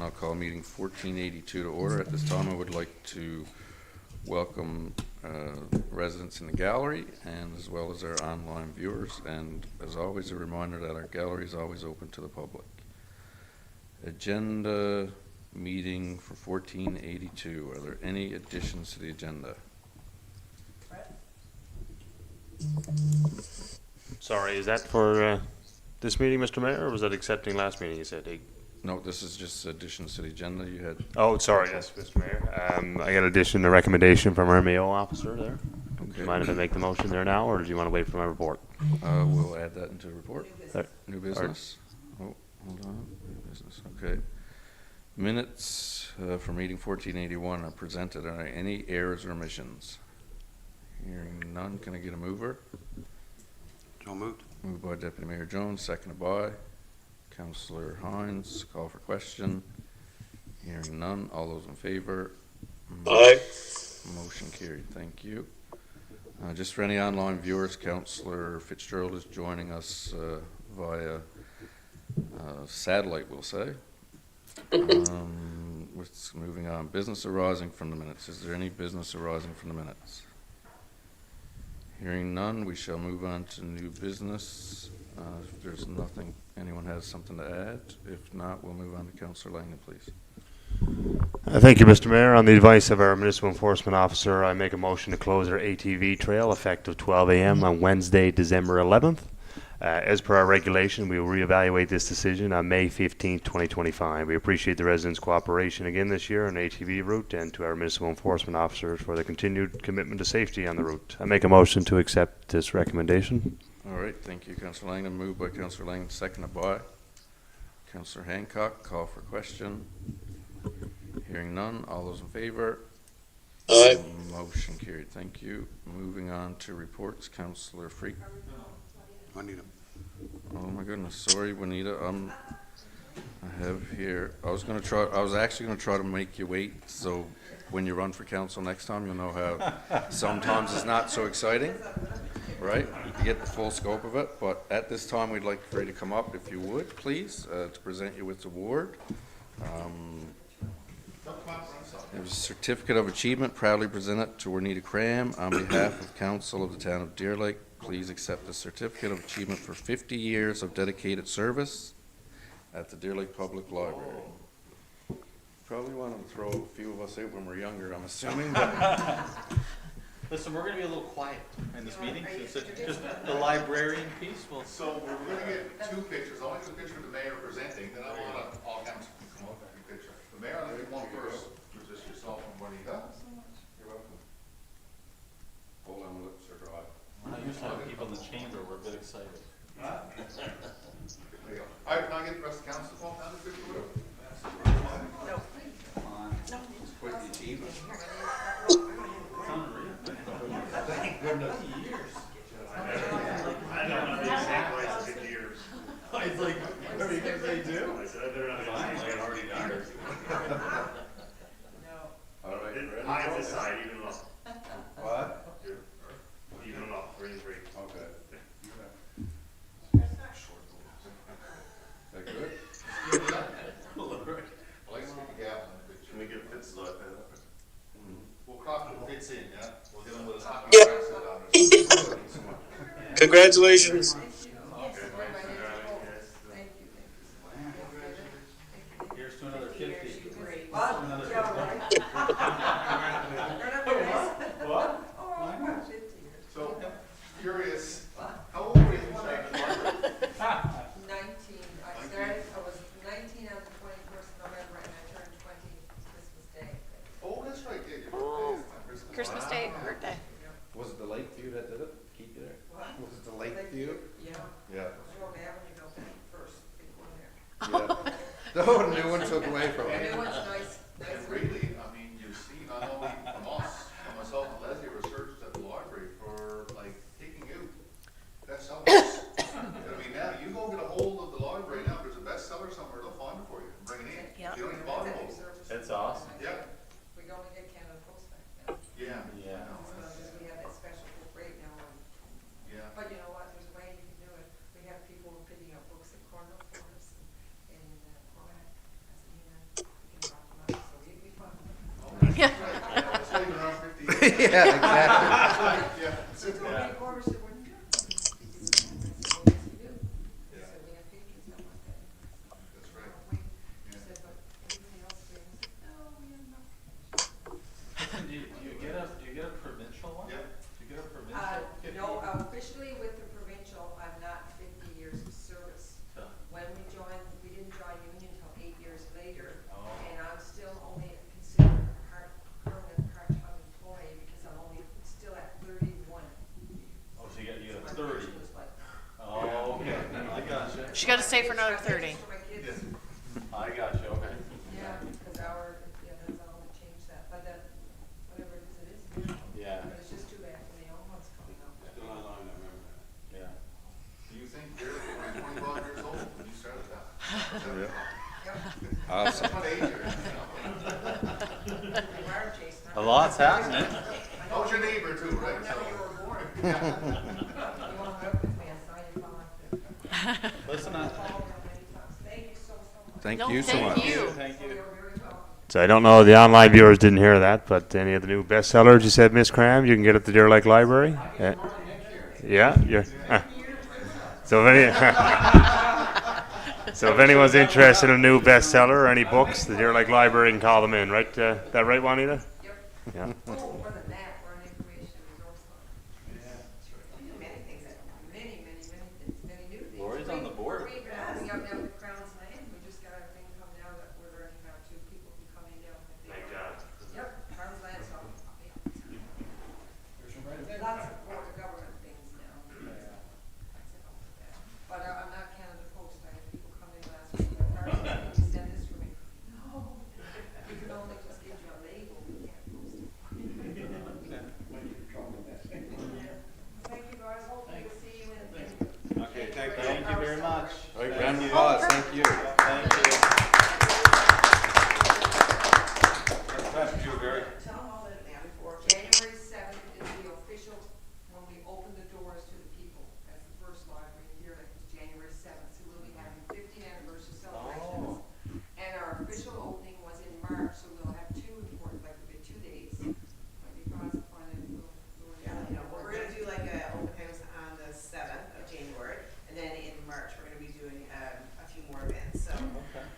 I'll call meeting 1482 to order. At this time, I would like to welcome residents in the gallery and as well as our online viewers. And as always, a reminder that our gallery is always open to the public. Agenda meeting for 1482. Are there any additions to the agenda? Sorry, is that for this meeting, Mr. Mayor, or was that accepting last meeting? You said. No, this is just additions to the agenda. You had. Oh, sorry, yes, Mr. Mayor. I got addition, a recommendation from our MAO officer there. Okay. Do you mind if I make the motion there now, or do you want to wait for my report? We'll add that into the report. New business. New business. Oh, hold on. New business. Okay. Minutes for meeting 1481 are presented. Are there any errors or omissions? Hearing none, can I get a mover? So moved. Moved by Deputy Mayor Jones, seconded by Councillor Hines. Call for question. Hearing none. All those in favor? Aye. Motion carried. Thank you. Just for any online viewers, Councillor Fitzgerald is joining us via satellite, we'll say. What's moving on? Business arising from the minutes. Is there any business arising from the minutes? Hearing none, we shall move on to new business. If there's nothing, anyone has something to add? If not, we'll move on to Councillor Langdon, please. Thank you, Mr. Mayor. On the advice of our Municipal Enforcement Officer, I make a motion to close our ATV trail effective 12 a.m. on Wednesday, December 11th. As per our regulation, we will reevaluate this decision on May 15th, 2025. We appreciate the residents' cooperation again this year on the ATV route and to our Municipal Enforcement Officers for the continued commitment to safety on the route. I make a motion to accept this recommendation. All right, thank you, Councillor Langdon. Moved by Councillor Langdon, seconded by Councillor Hancock. Call for question. Hearing none. All those in favor? Aye. Motion carried. Thank you. Moving on to reports. Councillor Freak. Juanita. Oh my goodness. Sorry, Juanita. I have here. I was actually gonna try to make you wait. So when you run for council next time, you'll know how sometimes it's not so exciting, right? You get the full scope of it. But at this time, we'd like for you to come up, if you would, please, to present you with the award. It was a certificate of achievement proudly presented to Juanita Cram on behalf of Council of the Town of Deer Lake. Please accept the certificate of achievement for 50 years of dedicated service at the Deer Lake Public Library. Probably wanted to throw a few of us out when we're younger, I'm assuming. But Listen, we're going to be a little quiet in this meeting. So it's just the librarian piece. So we're going to get two pictures. I want to get a picture of the mayor presenting, then I want all council to come up with a picture. The mayor, I'll get one first. Is this yourself and Juanita? you're welcome. Hold on, lips are dry. I used to have people in the chamber were a bit excited. There you go. All right, can I get the rest of the council to come down the picture with you? It's quite the achievement. Thank goodness. Years. I don't know the exact ways to years. I was like, what are you going to say, do? I said they're not fine, like already done. All right, ready? I decide even though. What? Even though, 3 and 3. Okay. Is that good? Let's get the gap in the picture. Can we get Fitz to look at it? We'll crop it fits in, yeah? We'll get him with his hot Yeah. tracksuit on. Congratulations. Here's to another 50. So, curious, how old were you when you started the library? 19. I was 19 on the 21st of November, and I turned 20 Christmas Day. Oh, that's right, yeah, your birthday is on Christmas Day, birthday. Was it the Lakeview that did it? Keep you there? What? Was it the Lakeview? Yeah. Yeah. Grove Avenue goes first, big one there. Yeah. The new one took away from And it. it was nice. And really, I mean, you see not only from us, from myself and Leslie, researchers at the library for like taking out bestsellers. I mean, now you go get a hold of the library now, if there's a bestseller somewhere, they'll find it for you and bring it in. Yeah. You don't even bother them. That's awesome. Yeah, We only get Canada Post back then. yeah. Yeah. So we have that special book rate now. Yeah. But you know what, there's a way you can do it. We have people picking up books at Cornell for us and Cormac, Pasadena. Yeah, exactly. She told me, Corbett, she wouldn't do it. I said, yes, we do. She said, we have patrons that want that. That's right. She said, but everybody else brings, no, we have not. Do you get a provincial one? Yeah. Do you get a provincial? No, officially with the provincial, I'm not 50 years of service. So- When we joined, we didn't join union until 8 years later. Oh. And I'm still only considered a permanent part-time employee because I'm only still at 31. Oh, so you So get my 30. pension was like- Oh, okay, I gotcha. She got to stay for another I paid 30. for my kids. I gotcha, okay. Yeah, because that's all to change that, but then, whatever it is, Yeah, But it's just too bad for the young ones coming up. Still online, I remember that. yeah. Do you think you're 25 years old when you started that? Awesome. What age are you now? You are, Jason. A lot's happening. I was your neighbor too, right? Whenever you were born. You won't work with me, I saw you falling. Listen, Called me many times. Thank you so much. Thank No, you so thank much. you. thank you. You're very welcome. So I don't know, the online viewers didn't hear that, but any of the new bestsellers you said, Miss Cram, you can get at the Deer Lake Library. Yeah, you're, so if any, so if anyone's interested in a new bestseller or any books, the Deer Lake Library can call them in, right? That right, Juanita? Yep. Yeah. Oh, more than that, we're an information resource center. We do many things, many things, many new things. Lori's on the board. We're opening up now with Crown's Land, we just got our thing come now that we're renting out to people who come in down. Thank God. Yep, Crown's Land's all, lots of border government things now. But I'm not Canada Post, I had people come in last week, Crown's Land, can you send this for me? No, you can only just give you a label, we can't post it. Thank you guys, hopefully we'll see you in. Okay, thank you very much. All right, round of applause, thank you. Thank you. Next question, Drew, Barry. Tell them all that now before. January 7th is the official, when we open the doors to the people. That's the first library here, that was January 7th. So we'll be having 50th anniversary celebrations. And our official opening was in March, so we'll have two important, like we'll get 2 days. Might be possible to find a little. Well, we're gonna do like a open house on the 7th of January, and then in March, we're gonna be doing, a few more events, so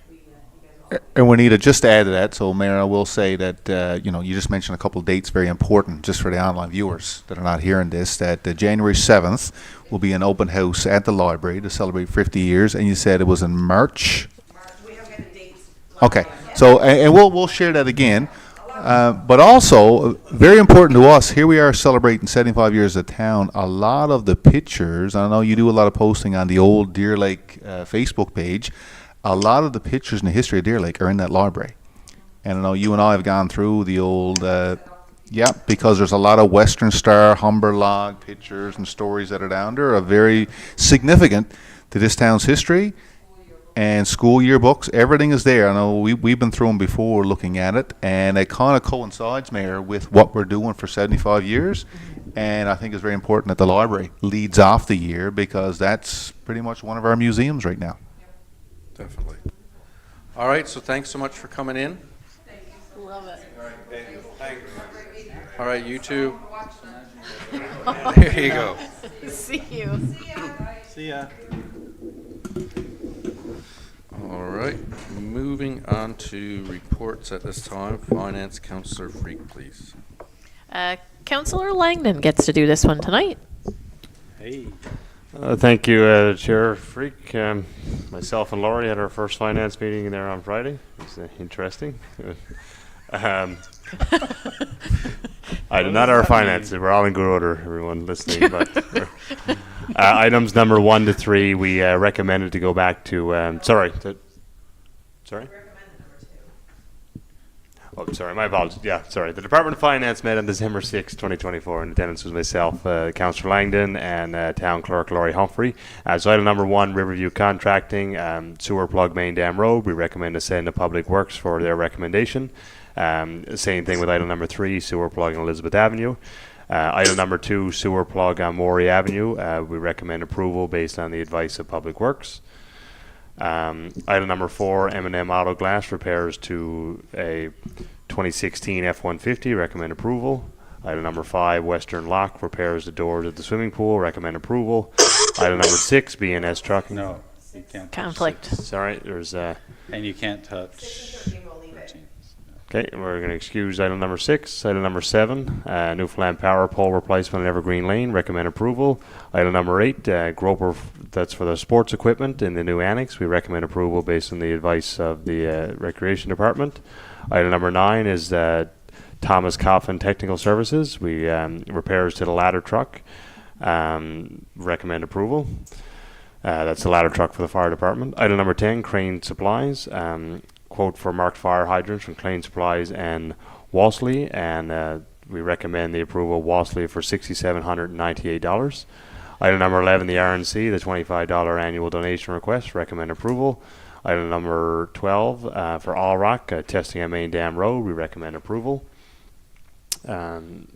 you guys all. And Juanita, just to add to that, so Mayor, I will say that, you just mentioned a couple of dates, very important, just for the online viewers that are not hearing this, that January 7th will be an open house at the library to celebrate 50 years, and you said it was in March? March, we haven't got the dates. Okay, so, and we'll share that again. But also, very important to us, here we are celebrating 75 years of town. A lot of the pictures, I know you do a lot of posting on the old Deer Lake Facebook page, a lot of the pictures in the history of Deer Lake are in that library. And I know you and I have gone through the old, yeah, because there's a lot of Western Star, Humber Log pictures and stories that are down there are very significant to this town's history. And school yearbooks, everything is there. I know we've been through them before looking at it, and it kind of coincides, Mayor, with what we're doing for 75 years. And I think it's very important that the library leads off the year because that's pretty much one of our museums right now. Definitely. All right, so thanks so much for coming in. Love it. All right, you two. There you go. See you. See ya. All right, moving on to reports at this time. Finance Councillor Freak, please. Councillor Langdon gets to do this one tonight. Hey. Thank you, Chair Freak. Myself and Laurie had our first finance meeting there on Friday. It was interesting. I did not our finances. We're all in good order, everyone listening. But items number 1 to 3, we recommended to go back to. Sorry. Oh, sorry, my apologies. Yeah, sorry. The Department of Finance met on December 6, 2024. In attendance was myself, Councillor Langdon, and Town Clerk Laurie Humphrey. So item number 1, Riverview Contracting, sewer plug Main Dam Road. We recommend to send to Public Works for their recommendation. Same thing with item number 3, sewer plug on Elizabeth Avenue. Item number 2, sewer plug on Morey Avenue. We recommend approval based on the advice of Public Works. Item number 4, M&M Auto Glass repairs to a 2016 F-150. Recommend approval. Item number 5, Western Lock, repairs the doors at the swimming pool, recommend approval. Item number 6, BNS Trucking. No, you can't. touch Conflict. six. Sorry, there's, And you can't touch 6 and 13 we'll leave it. 13. okay, we're going to excuse item number 6. Item number 7, Newfoundland Power Pole replacement in Evergreen Lane, recommend approval. Item number 8, Groper, that's for the sports equipment in the new annex. We recommend approval based on the advice of the Recreation Department. Item number 9 is Thomas Coffin Technical Services. We repairs to the ladder truck. Recommend approval. That's the ladder truck for the fire department. Item number 10, Crane Supplies. Quote for marked fire hydrants from Crane Supplies and Walsley, and we recommend the approval of Walsley for $6,798. Item number 11, the RNC, the $25 annual donation request. Recommend approval. Item number 12, for All Rock, testing at Main Dam Road. We recommend approval. Item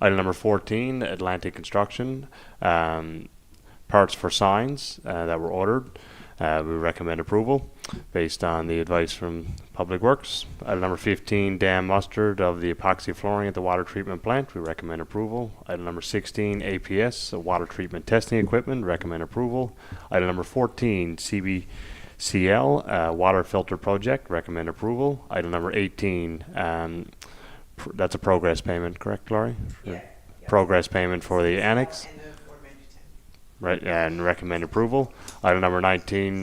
number 14, Atlantic Construction, parts for signs that were ordered. We recommend approval based on the advice from Public Works. Item number 15, dam mustard of the epoxy flooring at the water treatment plant. We recommend approval. Item number 16, APS, water treatment testing equipment. Recommend approval. Item number 14, CBCL, water filter project. Recommend approval. Item number 18, that's a progress payment, correct, Laurie? Yeah. Progress payment for the annex. And the Fort Edmonton. Right, and recommend approval. Item number 19,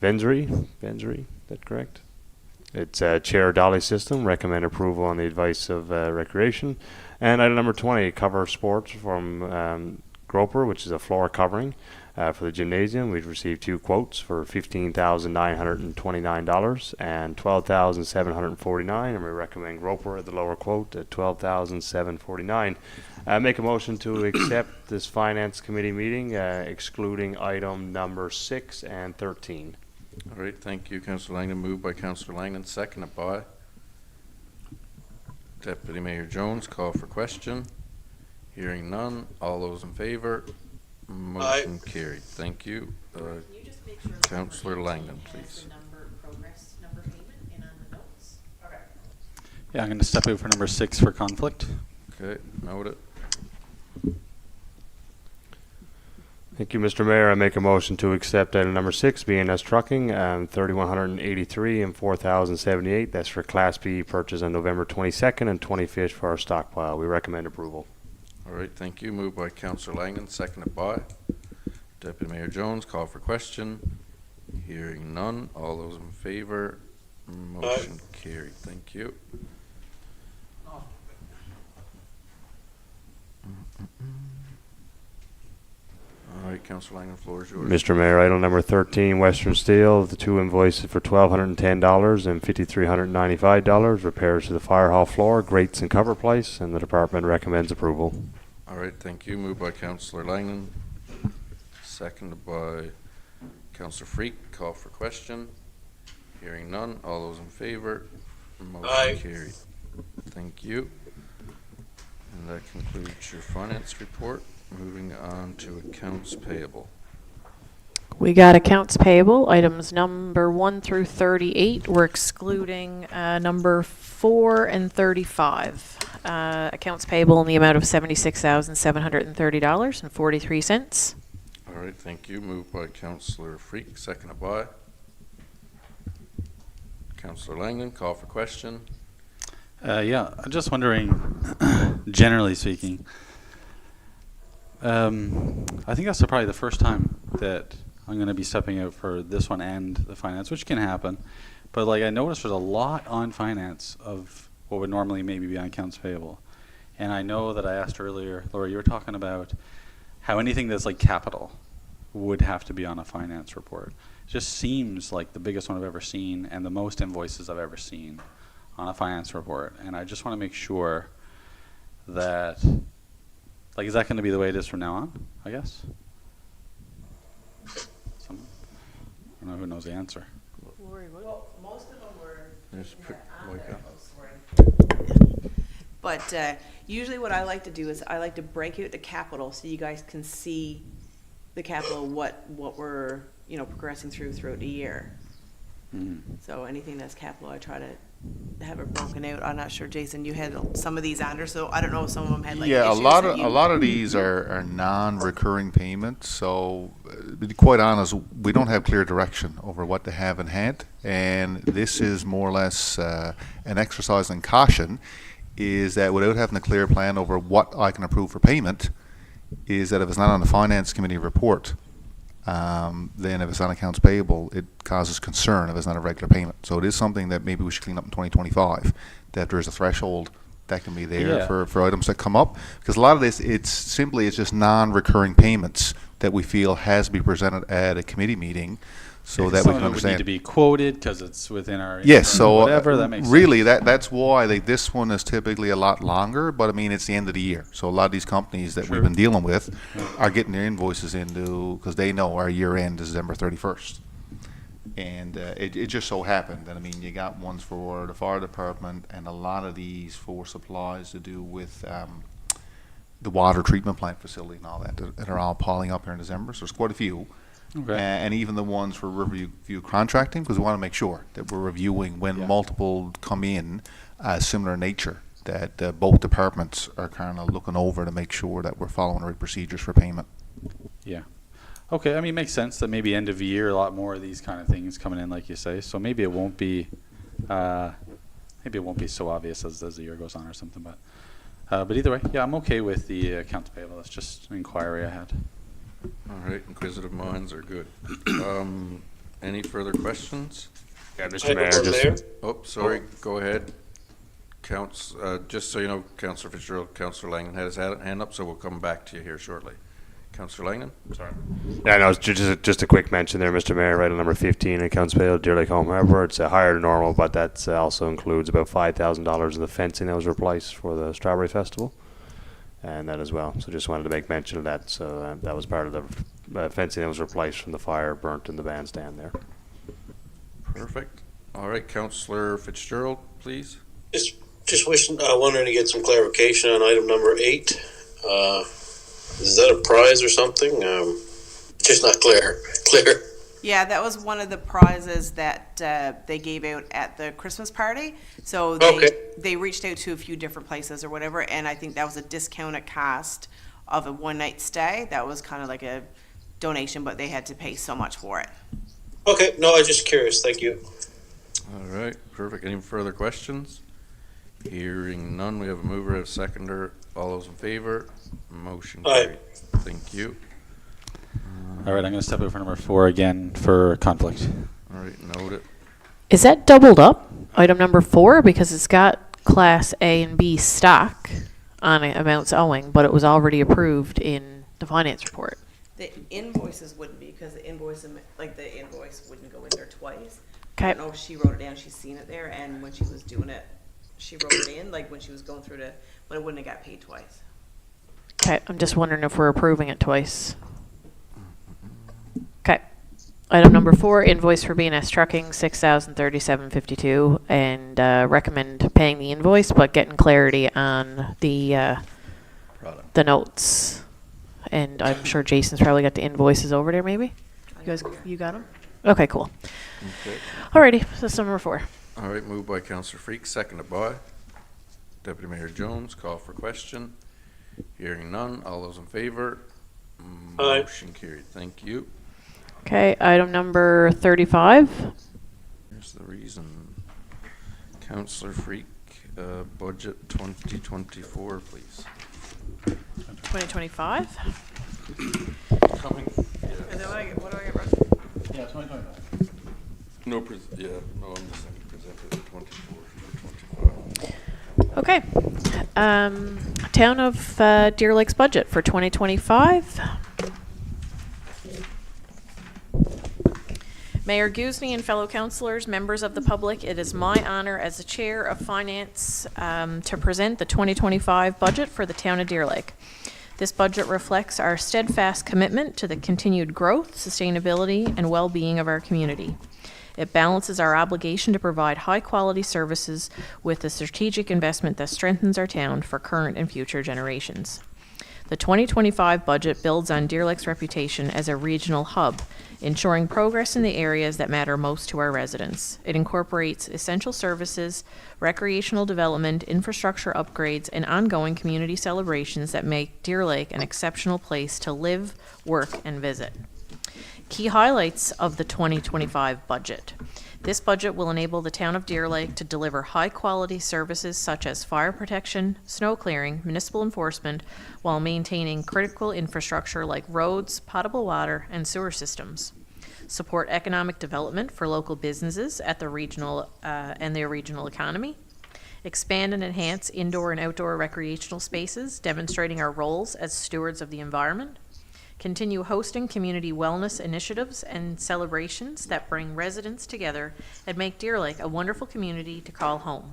Venzry, that correct? It's a chair dolly system. Recommend approval on the advice of Recreation. And item number 20, Cover Sports from Groper, which is a floor covering for the gymnasium. We've received 2 quotes for $15,929 and $12,749, and we recommend Groper at the lower quote at $12,749. Make a motion to accept this Finance Committee meeting, excluding item number 6 and 13. All right, thank you, Councillor Langdon. Moved by Councillor Langdon, seconded by Deputy Mayor Jones. Call for question. Hearing none. All those in favor? Motion carried. Thank you. Can you just make sure Councillor Langdon, please. the progress number payment in on the notes? Okay. Yeah, I'm going to step out for number 6 for conflict. Okay, note it. Thank you, Mr. Mayor. I make a motion to accept item number 6, BNS Trucking, $3,183 and $4,078. That's for Class B purchase on November 22nd and 25th for our stockpile. We recommend approval. All right, thank you. Moved by Councillor Langdon, seconded by Deputy Mayor Jones. Call for question. Hearing none. All those in favor? Motion carried. Thank you. All right, Councillor Langdon, the floor is yours. Mr. Mayor, item number 13, Western Steel, the 2 invoices for $1,210 and $5,395. Repairs to the fire hall floor, grates and cover place, and the department recommends approval. All right, thank you. Moved by Councillor Langdon, seconded by Councillor Freak. Call for question. Hearing none. All those in favor? Motion carried. Thank you. And that concludes your finance report. Moving on to accounts payable. We got accounts payable, items number 1 through 38. We're excluding number 4 and 35. Accounts payable in the amount of $76,730.43. All right, thank you. Moved by Councillor Freak, seconded by Councillor Langdon. Call for question. Yeah, I'm just wondering, generally speaking, I think that's probably the first time that I'm going to be stepping out for this one and the finance, which can happen. But like I noticed there's a lot on finance of what would normally maybe be on accounts payable. And I know that I asked earlier, Laura, you were talking about how anything that's like capital would have to be on a finance report. It just seems like the biggest one I've ever seen and the most invoices I've ever seen on a finance report. And I just want to make sure that, like, is that going to be the way it is from now on, I guess? Someone? I don't know who knows the answer. Well, most of them were There's in pr- the like a- But usually what I like to do is I like to break out the capital so you guys can see the capital, what we're, progressing throughout the year. Mm. So anything that's capital, I try to have it broken out. I'm not sure, Jason, you had some of these under, so I don't know if some of them had like Yeah, issues a lot that of you- a lot of these are non-recurring payments. So, to be quite honest, we don't have clear direction over what they have in hand, and this is more or less an exercise in caution. Is that without having a clear plan over what I can approve for payment, is that if it's not on the finance committee report, then if it's on accounts payable, it causes concern if it's not a regular payment. So it is something that maybe we should clean up in 2025, that there's a threshold that can be there Yeah. for items that come up. Because a lot of this, it's just non-recurring payments that we feel has to be presented at a committee meeting so that we Some can of it would need understand. to be quoted because it's within our Yes, internal so whatever. That makes really, sense. that's why this one is typically a lot longer. But I mean, it's the end of the year, so a lot of these companies that we've Sure. been dealing with are getting their invoices into because they know our year end is December 31st, and it just so happened that I mean, you got ones for the fire department and a lot of these for supplies to do with the water treatment plant facility and all that are all piling up here in December. So there's quite a few. Okay. And even the ones for review contracting, because we want to make sure that we're reviewing when Yeah. multiple come in, similar nature, that both departments are kind of looking over to make sure that we're following the right procedures for payment. Yeah. Okay. I mean, it makes sense that maybe end of year, a lot more of these kind of things coming in, like you say. So maybe it won't be, so obvious as the year goes on or something. But either way, yeah, I'm okay with the accounts payable. That's just an inquiry I had. All right, inquisitive minds are good. Any further questions? Yeah, I Mr. have Mayor, one, just Mayor. Oh, sorry, go ahead. Just so you know, Councillor Fitzgerald, Councillor Langan had his hand up, so we'll come back to you here shortly. Councillor Langan? Sorry. Yeah, no, it's just a quick mention there, Mr. Mayor, right on number 15, accounts payable, Deer Lake Home Harbor. It's higher than normal, but that also includes about $5,000 in the fencing that was replaced for the Strawberry Festival, and that as well. So just wanted to make mention of that. So that was part of the fencing that was replaced from the fire burnt in the bandstand there. Perfect. All right, Councillor Fitzgerald, please. Wondering to get some clarification on item number 8. Is that a prize or something? Just not clear. Yeah, that was one of the prizes that they gave out at the Christmas party. So Okay. they reached out to a few different places or whatever, and I think that was a discounted cost of a one-night stay. That was kind of like a donation, but they had to pay so much for it. Okay, no, I'm just curious. Thank you. All right, perfect. Any further questions? Hearing none, we have a mover, a seconder. All those in favor? Motion Aye. carried. Thank you. All right, I'm going to step out for number 4 again for conflict. All right, note it. Is that doubled up, item number 4? Because it's got Class A and B stock on it, amounts owing, but it was already approved in the finance report. The invoices wouldn't be, because the invoice wouldn't go in there twice. I Okay. don't know if she wrote it down, she's seen it there, and when she was doing it, she wrote it in, like when she was going through when it wouldn't have got paid twice. Okay, I'm just wondering if we're approving it twice. Okay. Item number 4, invoice for B&S Trucking, $6,037.52, and recommend paying the invoice, but getting clarity on the Product. notes. And I'm sure Jason's probably got the invoices over there, maybe? You got them? Okay, cool. Okay. Alrighty, so that's number 4. All right, moved by Councillor Freak, seconded by Deputy Mayor Jones. Call for question. Hearing none. All those in favor? Aye. Motion carried. Thank you. Okay, item number 35. Here's the reason. Councillor Freak, budget 2024, please. 2025? Coming. And then what do I get, Russ? Yeah, 2025. No, I'm just saying present it 24 for 25. Okay. Town of Deer Lake's budget for 2025. Mayor Guzny and fellow councilors, members of the public, it is my honor as the Chair of Finance to present the 2025 budget for the town of Deer Lake. This budget reflects our steadfast commitment to the continued growth, sustainability, and well-being of our community. It balances our obligation to provide high-quality services with a strategic investment that strengthens our town for current and future generations. The 2025 budget builds on Deer Lake's reputation as a regional hub, ensuring progress in the areas that matter most to our residents. It incorporates essential services, recreational development, infrastructure upgrades, and ongoing community celebrations that make Deer Lake an exceptional place to live, work, and visit. Key highlights of the 2025 budget. This budget will enable the town of Deer Lake to deliver high-quality services such as fire protection, snow clearing, municipal enforcement, while maintaining critical infrastructure like roads, potable water, and sewer systems. Support economic development for local businesses at the regional and their regional economy. Expand and enhance indoor and outdoor recreational spaces, demonstrating our roles as stewards of the environment. Continue hosting community wellness initiatives and celebrations that bring residents together and make Deer Lake a wonderful community to call home.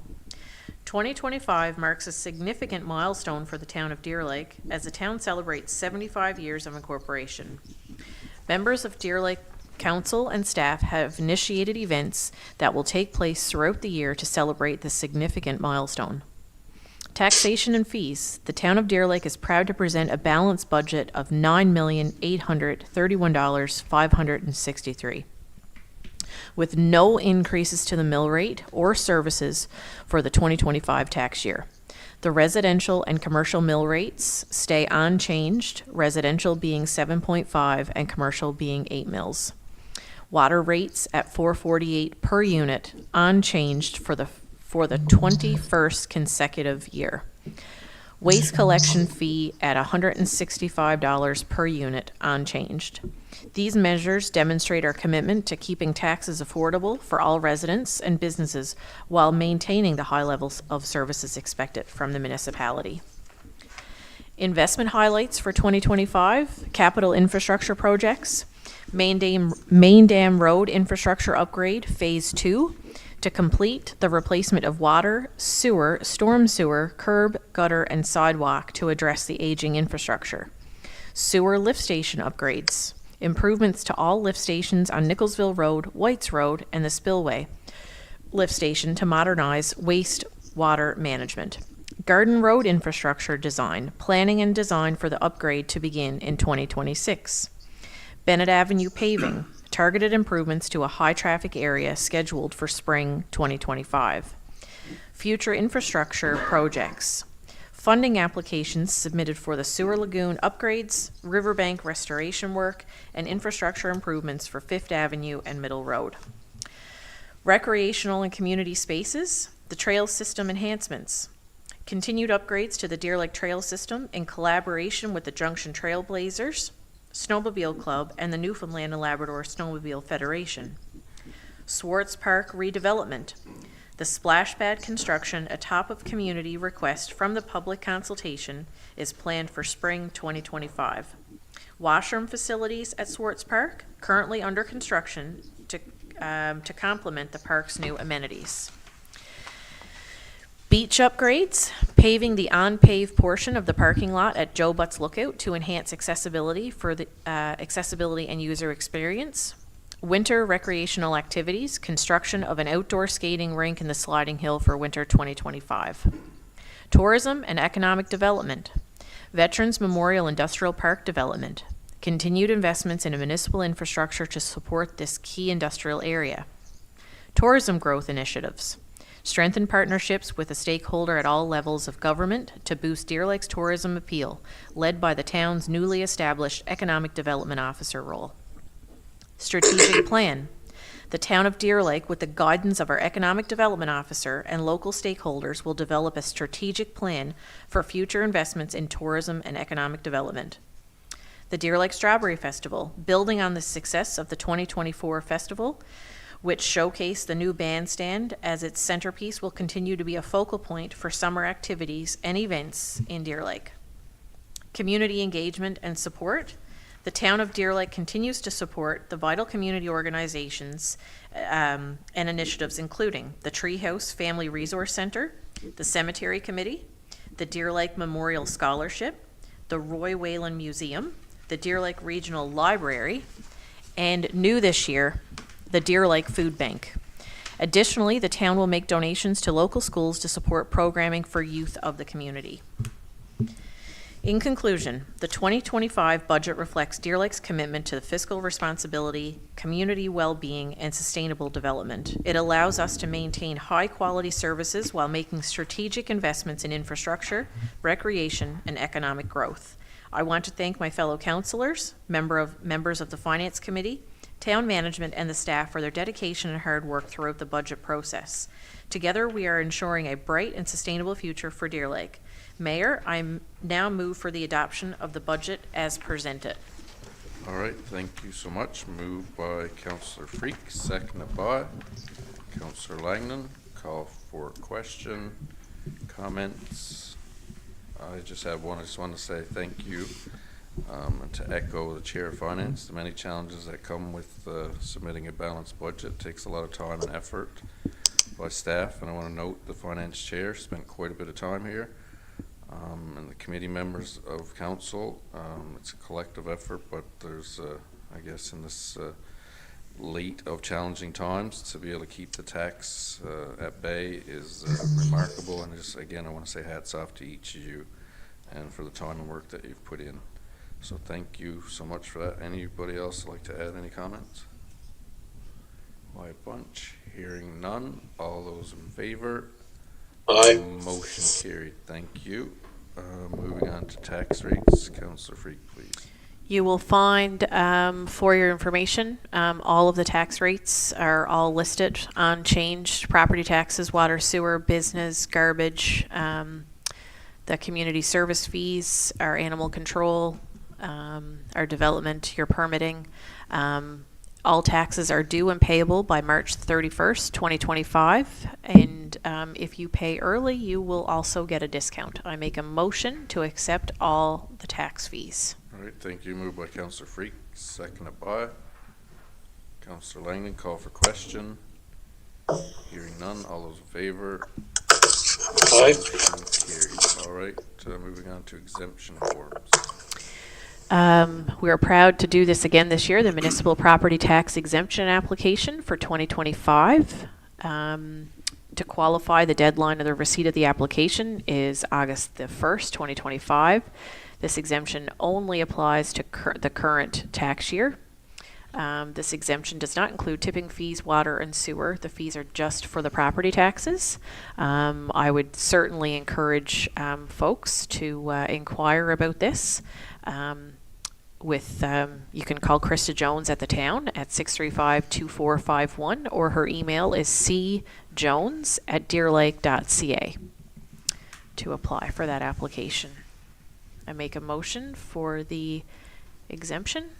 2025 marks a significant milestone for the town of Deer Lake as the town celebrates 75 years of incorporation. Members of Deer Lake Council and staff have initiated events that will take place throughout the year to celebrate this significant milestone. Taxation and fees. The town of Deer Lake is proud to present a balanced budget of $9,831,563, with no increases to the mill rate or services for the 2025 tax year. The residential and commercial mill rates stay unchanged, residential being 7.5 and commercial being 8 mills. Water rates at $4.48 per unit, unchanged for the 21st consecutive year. Waste collection fee at $165 per unit, unchanged. These measures demonstrate our commitment to keeping taxes affordable for all residents and businesses while maintaining the high levels of services expected from the municipality. Investment highlights for 2025, capital infrastructure projects, Main Dam Road infrastructure upgrade, Phase 2, to complete the replacement of water, sewer, storm sewer, curb, gutter, and sidewalk to address the aging infrastructure. Sewer lift station upgrades, improvements to all lift stations on Nicholsville Road, Whites Road, and the Spillway lift station to modernize wastewater management. Garden Road infrastructure design, planning and design for the upgrade to begin in 2026. Bennett Avenue paving, targeted improvements to a high-traffic area scheduled for spring 2025. Future infrastructure projects. Funding applications submitted for the sewer lagoon upgrades, riverbank restoration work, and infrastructure improvements for Fifth Avenue and Middle Road. Recreational and community spaces. The trail system enhancements. Continued upgrades to the Deer Lake Trail System in collaboration with the Junction Trailblazers, Snowmobile Club, and the Newfoundland and Labrador Snowmobile Federation. Swartz Park redevelopment. The splash pad construction, a top of community request from the public consultation, is planned for spring 2025. Washroom facilities at Swartz Park, currently under construction to complement the park's new amenities. Beach upgrades, paving the on-paved portion of the parking lot at Joe Butt's Lookout to enhance accessibility for the accessibility and user experience. Winter recreational activities, construction of an outdoor skating rink in the Sliding Hill for winter 2025. Tourism and economic development, Veterans Memorial Industrial Park development, continued investments in a municipal infrastructure to support this key industrial area. Tourism growth initiatives, strengthen partnerships with a stakeholder at all levels of government to boost Deer Lake's tourism appeal, led by the town's newly established Economic Development Officer role. Strategic plan. The town of Deer Lake, with the guidance of our Economic Development Officer and local stakeholders, will develop a strategic plan for future investments in tourism and economic development. The Deer Lake Strawberry Festival, building on the success of the 2024 festival, which showcased the new bandstand as its centerpiece, will continue to be a focal point for summer activities and events in Deer Lake. Community engagement and support. The town of Deer Lake continues to support the vital community organizations and initiatives, including the Treehouse Family Resource Center, the Cemetery Committee, the Deer Lake Memorial Scholarship, the Roy Whalen Museum, the Deer Lake Regional Library, and new this year, the Deer Lake Food Bank. Additionally, the town will make donations to local schools to support programming for youth of the community. In conclusion, the 2025 budget reflects Deer Lake's commitment to the fiscal responsibility, community well-being, and sustainable development. It allows us to maintain high-quality services while making strategic investments in infrastructure, recreation, and economic growth. I want to thank my fellow councilors, members of the Finance Committee, town management, and the staff for their dedication and hard work throughout the budget process. Together, we are ensuring a bright and sustainable future for Deer Lake. Mayor, I now move for the adoption of the budget as presented. All right, thank you so much. Moved by Councillor Freak, seconded by Councillor Langdon. Call for question, comments. I just have one. I just want to say thank you, and to echo the Chair of Finance, the many challenges that come with submitting a balanced budget. Takes a lot of time and effort by staff, and I want to note the Finance Chair spent quite a bit of time here. And the committee members of council. It's a collective effort, but there's, I guess, in this late of challenging times, to be able to keep the tax at bay is remarkable. And just again, I want to say hats off to each of you and for the time and work that you've put in. So thank you so much for that. Anybody else like to add any comments? Why a bunch? Hearing none. All those in favor? Aye. Motion carried. Thank you. Moving on to tax rates. Councillor Freak, please. You will find, for your information, all of the tax rates are all listed, unchanged. Property taxes, water, sewer, business, garbage, the community service fees, our animal control, our development, your permitting. All taxes are due and payable by March 31st, 2025. And if you pay early, you will also get a discount. I make a motion to accept all the tax fees. All right, thank you. Moved by Councillor Freak, seconded by Councillor Langdon. Call for question. Hearing none. All those in favor? Aye. Motion carried. All right, moving on to exemption forms. We are proud to do this again this year, the municipal property tax exemption application for 2025. To qualify, the deadline of the receipt of the application is August the 1st, 2025. This exemption only applies to the current tax year. This exemption does not include tipping fees, water, and sewer. The fees are just for the property taxes. I would certainly encourage folks to inquire about this. You can call Krista Jones at the town at 635-2451, or her email is cjones@deerlake.ca to apply for that application. I make a motion for the exemption.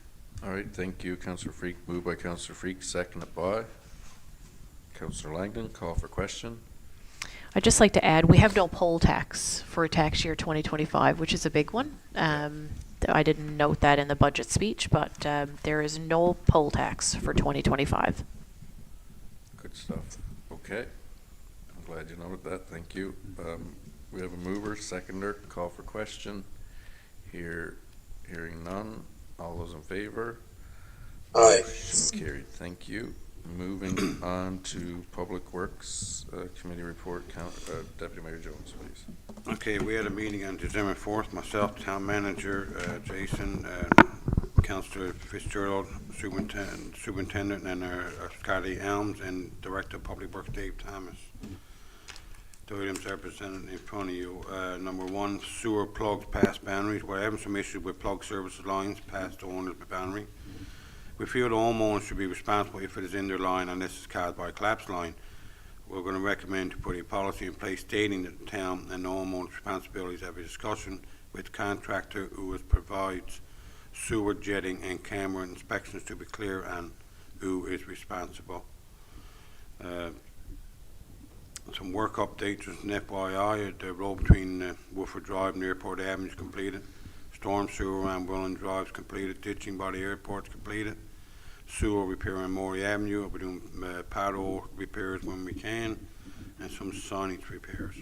All right, thank you, Councillor Freak. Moved by Councillor Freak, seconded by Councillor Langdon. Call for question. I'd just like to add, we have no poll tax for tax year 2025, which is a big one. I didn't note that in the budget speech, but there is no poll tax for 2025. Good stuff. Okay. I'm glad you noted that. Thank you. We have a mover, seconder. Call for question. Hearing none. All those in favor? Aye. Motion carried. Thank you. Moving on to Public Works Committee report. Deputy Mayor Jones, please. Okay, we had a meeting on December 4th, myself, town manager, Jason, Councillor Fitzgerald, superintendent, and our Scotty Elms, and Director of Public Works, Dave Thomas. The items are presented in front of you. Number one, sewer plugs past boundaries. We're having some issues with plug services lines past the owner's boundary. We feel the homeowner should be responsible if it is in their line and this is caused by a collapsed line. We're going to recommend to put a policy in place stating that the town and the homeowner's responsibilities have a discussion with the contractor who provides sewer jetting and camera inspections to be clear on who is responsible. Some work updates, just an FYI, the road between Woodford Drive and Airport Avenue is completed. Storm sewer around Welland Drive is completed. Ditching by the airport is completed. Sewer repair on Maury Avenue. We're doing pothole repairs when we can, and some signage repairs.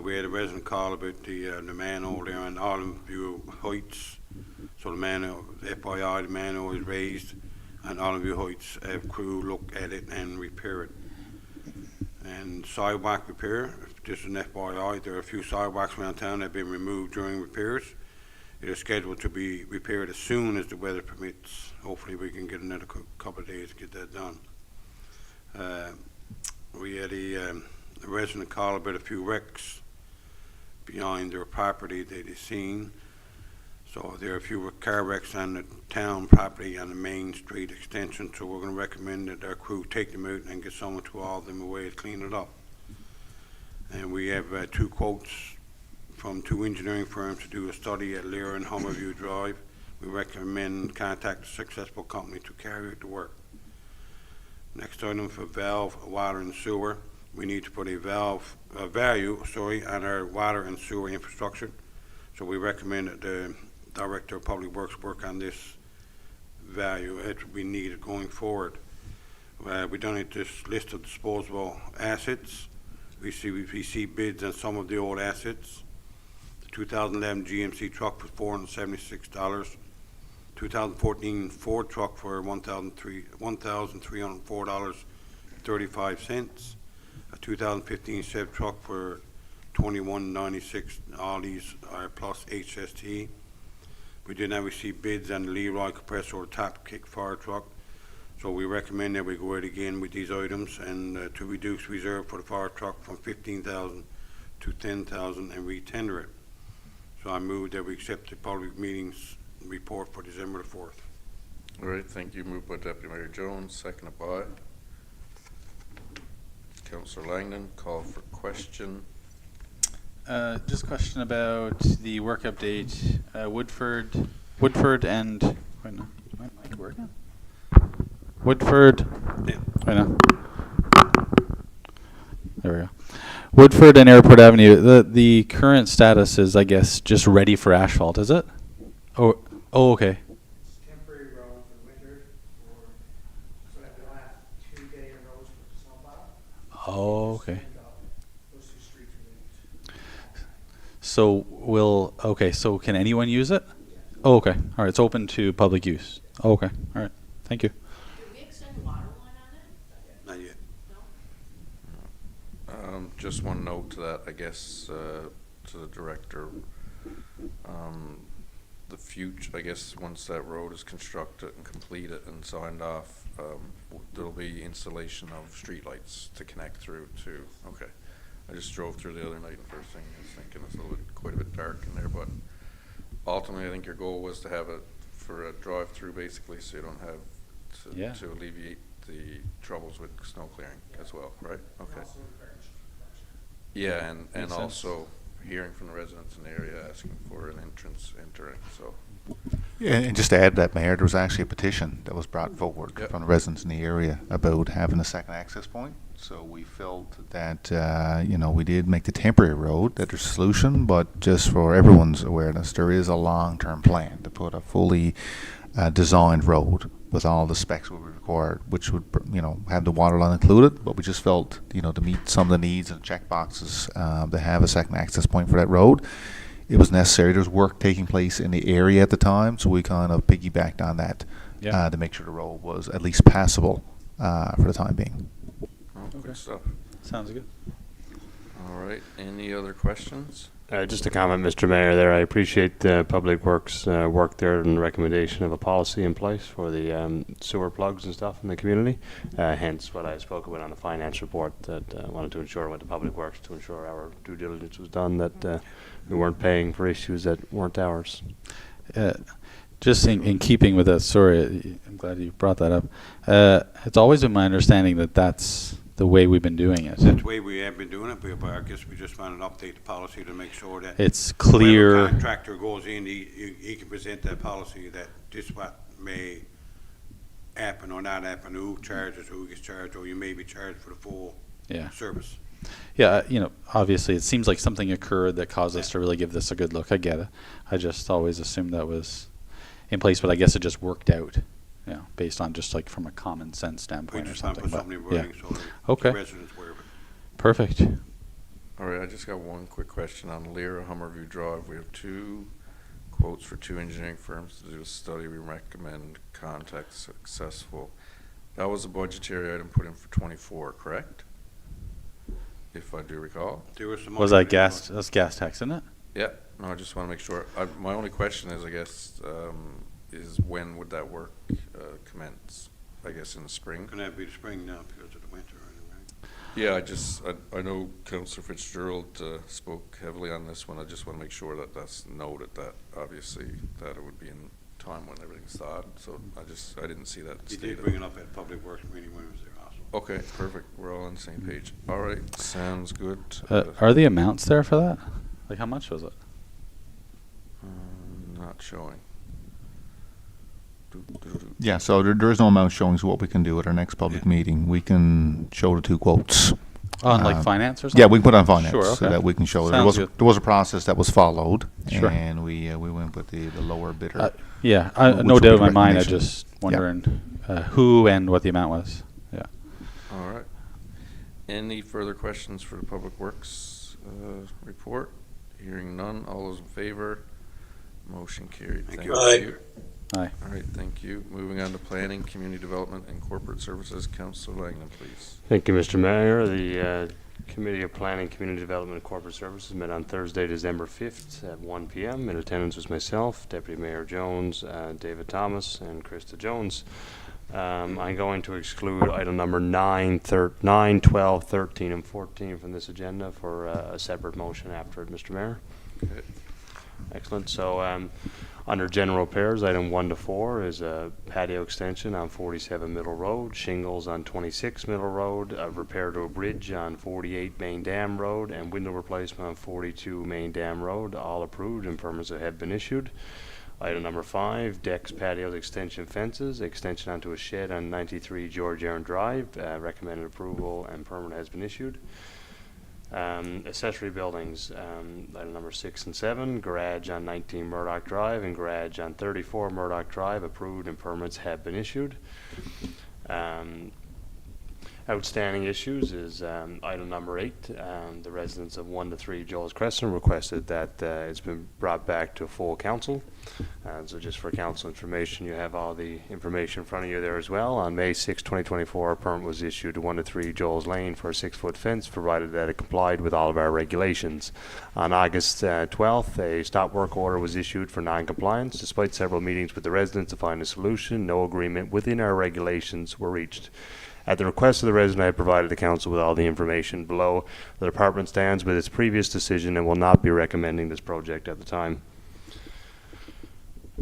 We had a resident call about the manhole there on Olive View Heights. So the manhole, FYI, the manhole is raised, and Olive View Heights have crew look at it and repair it. And sidewalk repair, just an FYI, there are a few sidewalks around town that have been removed during repairs. It is scheduled to be repaired as soon as the weather permits. Hopefully we can get another couple of days to get that done. We had a resident call about a few wrecks behind their property that he's seen. So there are a few car wrecks on the town property on the Main Street extension, so we're going to recommend that our crew take them out and get someone to haul them away to clean it up. And we have 2 quotes from 2 engineering firms to do a study at Lyra and Hummerview Drive. We recommend contact a successful company to carry out the work. Next item for valve, water and sewer. We need to put a value on our water and sewer infrastructure. So we recommend that the Director of Public Works work on this value. It will be needed going forward. We donate this list of disposable assets. We see bids on some of the old assets. The 2011 GMC truck for $476. 2014 Ford truck for $1,304.35. A 2015 Chevy truck for $21.96. All these are plus HST. We did not receive bids on the Leroy compressor or top kick fire truck, so we recommend that we go out again with these items and to reduce reserve for the fire truck from $15,000 to $10,000 and re-tender it. So I move that we accept the public meetings report for December the 4th. All right, thank you. Moved by Deputy Mayor Jones, seconded by Councillor Langdon. Call for question. Just a question about the work update. Woodford and wait, no, is my mic working? Woodford. Yeah. Wait, no. There we go. Woodford and Airport Avenue. The current status is, I guess, just ready for asphalt. Is it? Oh, okay. It's temporary road for winter, so that the last 2-day roads for snowplow. Oh, okay. Those 2 streets are linked. So so can anyone use it? Oh, okay. All right. It's open to public use. Oh, okay. All right. Thank you. Did we extend the water line on it? Not yet. Just one note to that, I guess, to the director. The future, I guess, once that road is constructed and completed and signed off, there'll be installation of streetlights to connect through too. Okay. I just drove through the other night and first thing I was thinking it's quite a bit dark in there, but ultimately I think your goal was to have it for a drive-through basically, so you don't have to alleviate the troubles with snow clearing as well, right? Okay. Yeah, and Makes sense. also hearing from the residents in the area asking for an entrance entering, so. Yeah, and just to add to that, Mayor, there was actually a petition that was brought forward Yep. from the residents in the area about having a second access point. So we felt that, we did make the temporary road that there's a solution, but just for everyone's awareness, there is a long-term plan to put a fully designed road with all the specs we would require, which would, have the water line included. But we just felt, to meet some of the needs and check boxes, to have a second access point for that road, it was necessary. There was work taking place in the area at the time, so we kind of piggybacked on that to make sure the road was at least passable for the time being. Oh, good stuff. Sounds good. All right, any other questions? Just a comment, Mr. Mayor, there. I appreciate Public Works work there and the recommendation of a policy in place for the sewer plugs and stuff in the community. Hence what I spoke about on the finance report, that I wanted to ensure with the Public Works to ensure our due diligence was done, that we weren't paying for issues that weren't ours. Just in keeping with that, sorry, I'm glad you brought that up. It's always been my understanding that that's the way we've been doing it. That's the way we have been doing it, but I guess we just wanted to update the policy to make sure that It's clear. whenever contractor goes in, he can present that policy that this what may happen or not happen, who charges, who gets charged, or you may be charged for the full service. Yeah, obviously it seems like something occurred that caused us to really give this a good look. I get it. I just always assumed that was in place, but I guess it just worked out, based on just like from a common sense We standpoint or just want to something. put something in But, writing so that Okay. the residents aware of it. Perfect. All right, I just got one quick question on Lyra Hummerview Drive. We have 2 quotes for 2 engineering firms to do a study. We recommend contact successful. That was a budgetary item put in for 24, correct? if I do recall. There was some. Was other that gas, that's gas tax, isn't it? Yeah, no, I just want to make sure. My only question is, I guess, is when would that work commence? I guess in the spring? Gonna be the spring now because of the winter, right? Yeah, I know Councillor Fitzgerald spoke heavily on this one. I just want to make sure that that's noted, that obviously that it would be in time when everything's thawed. So I didn't see that He stated. did bring it up at Public Works meeting when he was there also. Okay, perfect. We're all on the same page. All right, sounds good. Are the amounts there for that? Like, how much was it? Not showing. Yeah, so there is no amount showing, so what we can do at our next public meeting, we can show the two quotes. On like Um, finance or something? Yeah, we can put it on finance, Sure, so okay. that we can show. Sounds good. There was a process that was followed, Sure. and we went with the lower bidder. Yeah, which no would doubt be in my mind. I recommendation. just wondering who and what the amount was. Yeah. All right. Any further questions for the Public Works report? Hearing none. All those in favor? Motion carried. Thank Thank you. you. Aye. All right, thank you. Moving on to Planning, Community Development, and Corporate Services. Councillor Langland, please. Thank you, Mr. Mayor. The Committee of Planning, Community Development, and Corporate Services met on Thursday, December 5th at 1 p.m. In attendance was myself, Deputy Mayor Jones, David Thomas, and Krista Jones. I'm going to exclude item number 9, 12, 13, and 14 from this agenda for a separate motion after it, Mr. Mayor. Okay. Excellent. So under general repairs, item 1 to 4 is a patio extension on 47 Middle Road, shingles on 26 Middle Road, a repair to a bridge on 48 Main Dam Road, and window replacement on 42 Main Dam Road, all approved and permits that have been issued. Item number 5, decks, patios, extension fences, extension onto a shed on 93 George Aaron Drive, recommended approval and permit has been issued. Accessory buildings, item number 6 and 7, garage on 19 Murdoch Drive and garage on 34 Murdoch Drive, approved and permits have been issued. Outstanding issues is item number 8. The residents of 1 to 3 Joel's Crescent requested that it's been brought back to full council. So just for council information, you have all the information in front of you there as well. On May 6, 2024, a permit was issued to 1 to 3 Joel's Lane for a 6-foot fence, provided that it complied with all of our regulations. On August 12th, a stop work order was issued for non-compliance. Despite several meetings with the residents to find a solution, no agreement within our regulations were reached. At the request of the resident, I have provided the council with all the information below. The department stands with its previous decision and will not be recommending this project at the time.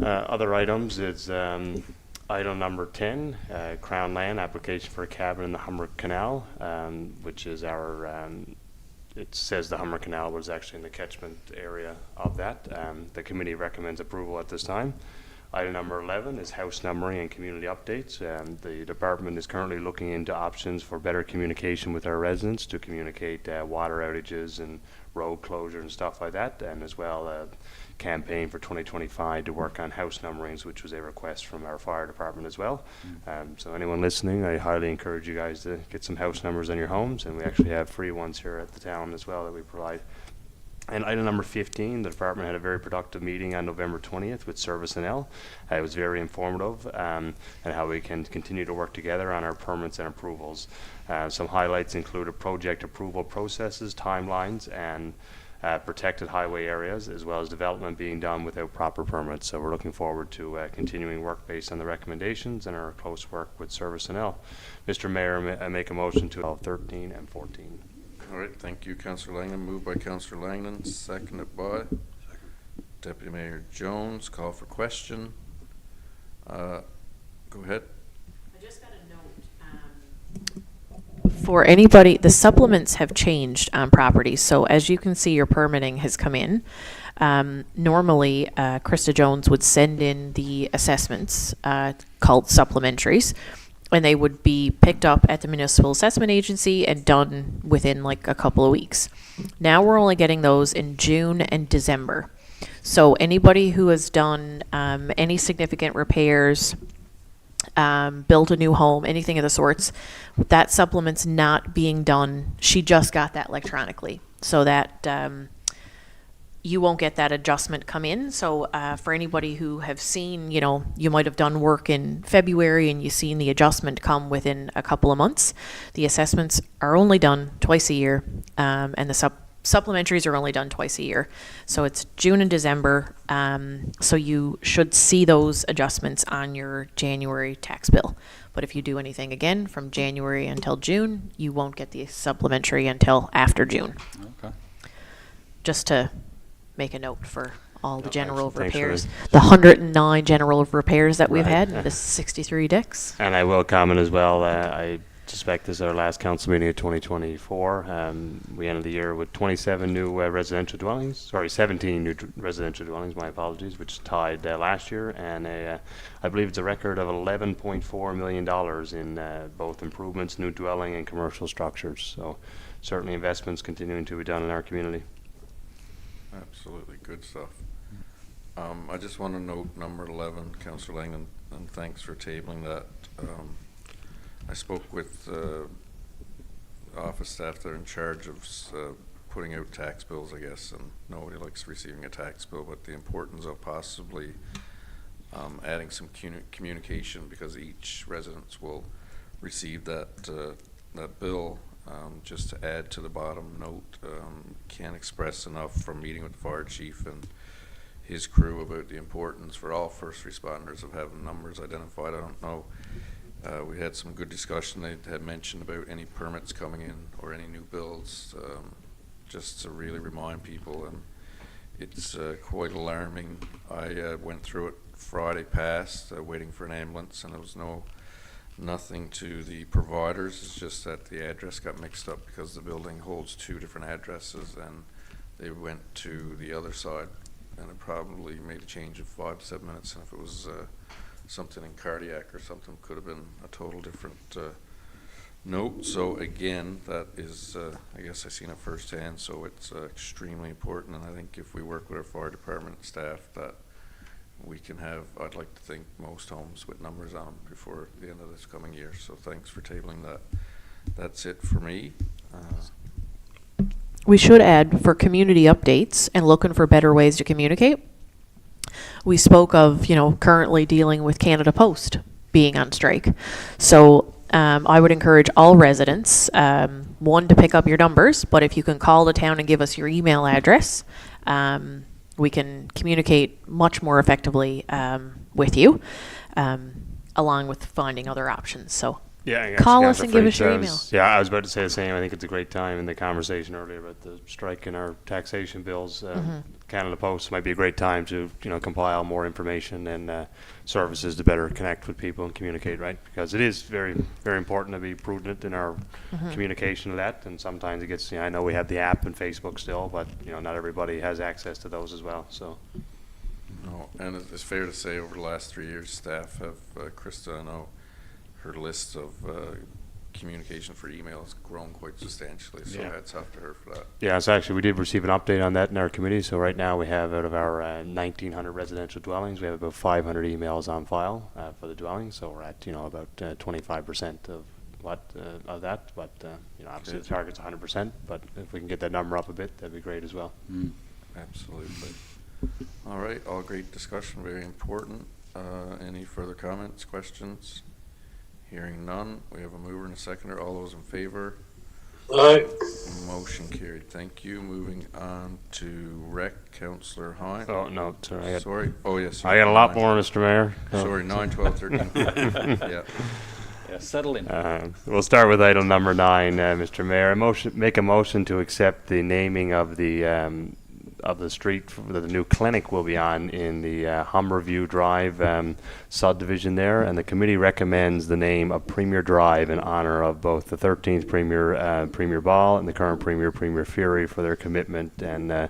Other items is item number 10, Crown Land application for a cabin in the Humber Canal, which is our, it says the Humber Canal was actually in the catchment area of that. The committee recommends approval at this time. Item number 11 is house numbering and community updates. The department is currently looking into options for better communication with our residents to communicate water outages and road closure and stuff like that, and as well a campaign for 2025 to work on house numberings, which was a request from our fire department as well. So anyone listening, I highly encourage you guys to get some house numbers on your homes, and we actually have free ones here at the town as well that we provide. And item number 15, the department had a very productive meeting on November 20th with Service NL. It was very informative and how we can continue to work together on our permits and approvals. Some highlights included project approval processes, timelines, and protected highway areas, as well as development being done without proper permits. So we're looking forward to continuing work based on the recommendations and our close work with Service NL. Mr. Mayor, I make a motion to 13 and 14. All right, thank you, Councillor Langland. Moved by Councillor Langland, seconded by Deputy Mayor Jones. Call for question. Go ahead. I just got a note. For anybody, the supplements have changed on properties. So as you can see, your permitting has come in. Normally, Krista Jones would send in the assessments called supplementaries, and they would be picked up at the Municipal Assessment Agency and done within like a couple of weeks. Now we're only getting those in June and December. So anybody who has done any significant repairs, built a new home, anything of the sorts, that supplement's not being done. She just got that electronically. So that you won't get that adjustment come in. So for anybody who have seen, you might have done work in February and you've seen the adjustment come within a couple of months. The assessments are only done twice a year, and the supplementaries are only done twice a year. So it's June and December. So you should see those adjustments on your January tax bill. But if you do anything again from January until June, you won't get the supplementary until after June. Okay. Just to make a note for all the general thanks for repairs. The 109 general repairs that we've Right. had, and the 63 decks. And I will comment as well, I suspect this is our last council meeting of 2024. We ended the year with 27 new residential dwellings, 17 new residential dwellings, my apologies, which tied last year, and I believe it's a record of $11.4 million in both improvements, new dwelling and commercial structures. So certainly investments continuing to be done in our community. Absolutely, good stuff. I just want to note number 11, Councillor Langdon, and thanks for tabling that. I spoke with office staff that are in charge of putting out tax bills, I guess, and nobody likes receiving a tax bill, but the importance of possibly adding some communication, because each residence will receive that bill. Just to add to the bottom note, can't express enough from meeting with the fire chief and his crew about the importance for all first responders of having numbers identified. I don't know. We had some good discussion. They had mentioned about any permits coming in or any new builds, just to really remind people. And it's quite alarming. I went through it Friday past, waiting for an ambulance, and there was nothing to the providers. It's just that the address got mixed up because the building holds two different addresses, and they went to the other side, and it probably made a change of 5 to 7 minutes. And if it was something in cardiac or something, could have been a total different note. So again, that is, I guess I've seen it firsthand, so it's extremely important. And I think if we work with our fire department staff, that we can have, I'd like to think, most homes with numbers on them before the end of this coming year. So thanks for tabling that. That's it for me. We should add, for community updates and looking for better ways to communicate, we spoke of, currently dealing with Canada Post being on strike. So I would encourage all residents, one, to pick up your numbers, but if you can call the town and give us your email address, we can communicate much more effectively with you, along with finding other options. So call us and give us your email. Yeah, I was about to say the same. I think it's a great time in the conversation earlier about the strike and our taxation bills. Canada Post might be a great time to compile more information and services to better connect with people and communicate, right? Because it is very, very important to be prudent in our communication of that. And sometimes it gets, I know we have the app and Facebook still, but not everybody has access to those as well. So. No, and it's fair to say over the last 3 years, staff have, Krista, I know, her list of communication for email has grown quite substantially, so hats off to her for that. Yeah, so actually we did receive an update on that in our committee. So right now we have, out of our 1,900 residential dwellings, we have about 500 emails on file for the dwellings. So we're at about 25% of that. But obviously the target's 100%. But if we can get that number up a bit, that'd be great as well. Absolutely. All right, all great discussion, very important. Any further comments, questions? Hearing none, we have a mover and a seconder. All those in favor? Aye. Motion carried. Thank you. Moving on to Rec, Councillor Hine. Oh, no, sorry. Sorry. Oh, yes. I got a lot more, Mr. Mayor. Sorry, 9, 12, 13. Yeah. Yeah, settle in. We'll start with item number 9, Mr. Mayor. Make a motion to accept the naming of the street that the new clinic will be on in the Humberview Drive subdivision there, and the committee recommends the name of Premier Drive in honor of both the 13th Premier, Premier Ball, and the current Premier, Premier Fury, for their commitment and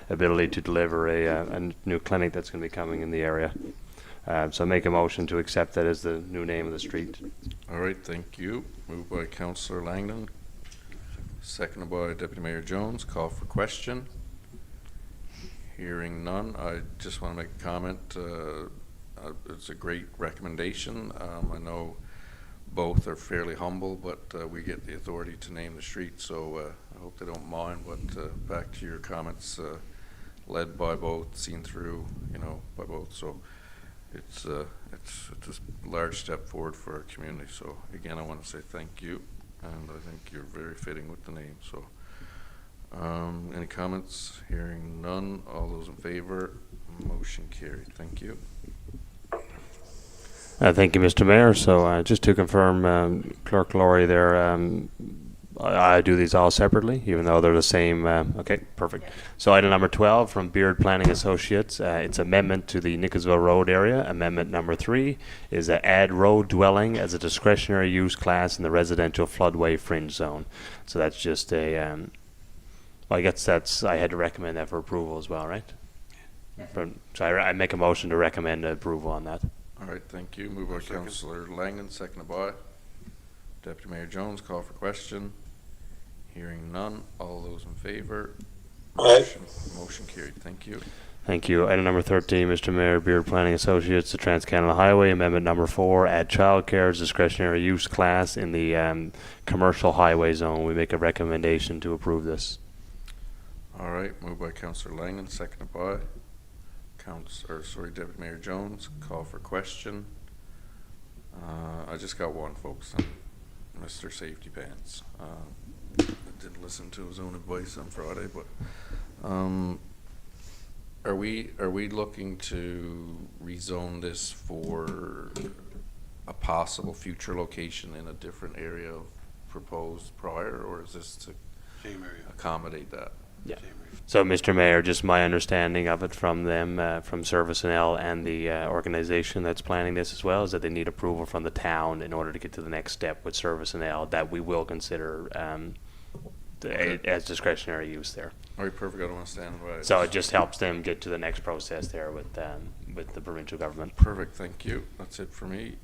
ability to deliver a new clinic that's going to be coming in the area. So make a motion to accept that as the new name of the street. All right, thank you. Moved by Councillor Langdon, seconded by Deputy Mayor Jones. Call for question. Hearing none, I just want to make a comment. It's a great recommendation. I know both are fairly humble, but we get the authority to name the street, so I hope they don't mind. But back to your comments, led by both, seen through, by both. So it's a large step forward for our community. So again, I want to say thank you, and I think you're very fitting with the name. So any comments? Hearing none. All those in favor? Motion carried. Thank you. Thank you, Mr. Mayor. So just to confirm, Clerk Laurie there, I do these all separately, even though they're the same. Okay, perfect. So item number 12 from Beard Planning Associates, it's amendment to the Nicholsville Road area. Amendment number 3 is add road dwelling as a discretionary use class in the residential floodway fringe zone. So that's just a, well, I guess I had to recommend that for approval as well, right? So I make a motion to recommend approval on that. All right, thank you. Moved by Councillor Langan, seconded by Deputy Mayor Jones. Call for question. Hearing none. All those in favor? Aye. Motion carried. Thank you. Thank you. Item number 13, Mr. Mayor, Beard Planning Associates, the Trans-Canada Highway, Amendment number 4, add childcare as discretionary use class in the commercial highway zone. We make a recommendation to approve this. All right, moved by Councillor Langan, seconded by Deputy Mayor Jones. Call for question. I just got one, folks, on Mr. Safety Pants. I didn't listen to his own advice on Friday, but are we looking to rezone this for a possible future location in a different area proposed prior, or is this to Same area. accommodate that? Yeah. Same area. So, Mr. Mayor, just my understanding of it from them, from Service and L and the organization that's planning this as well, is that they need approval from the town in order to get to the next step with Service and L that we will consider as discretionary use there. All right, perfect. I don't want to stand by it. So it just helps them get to the next process there with the provincial government. Perfect, thank you. That's it for me.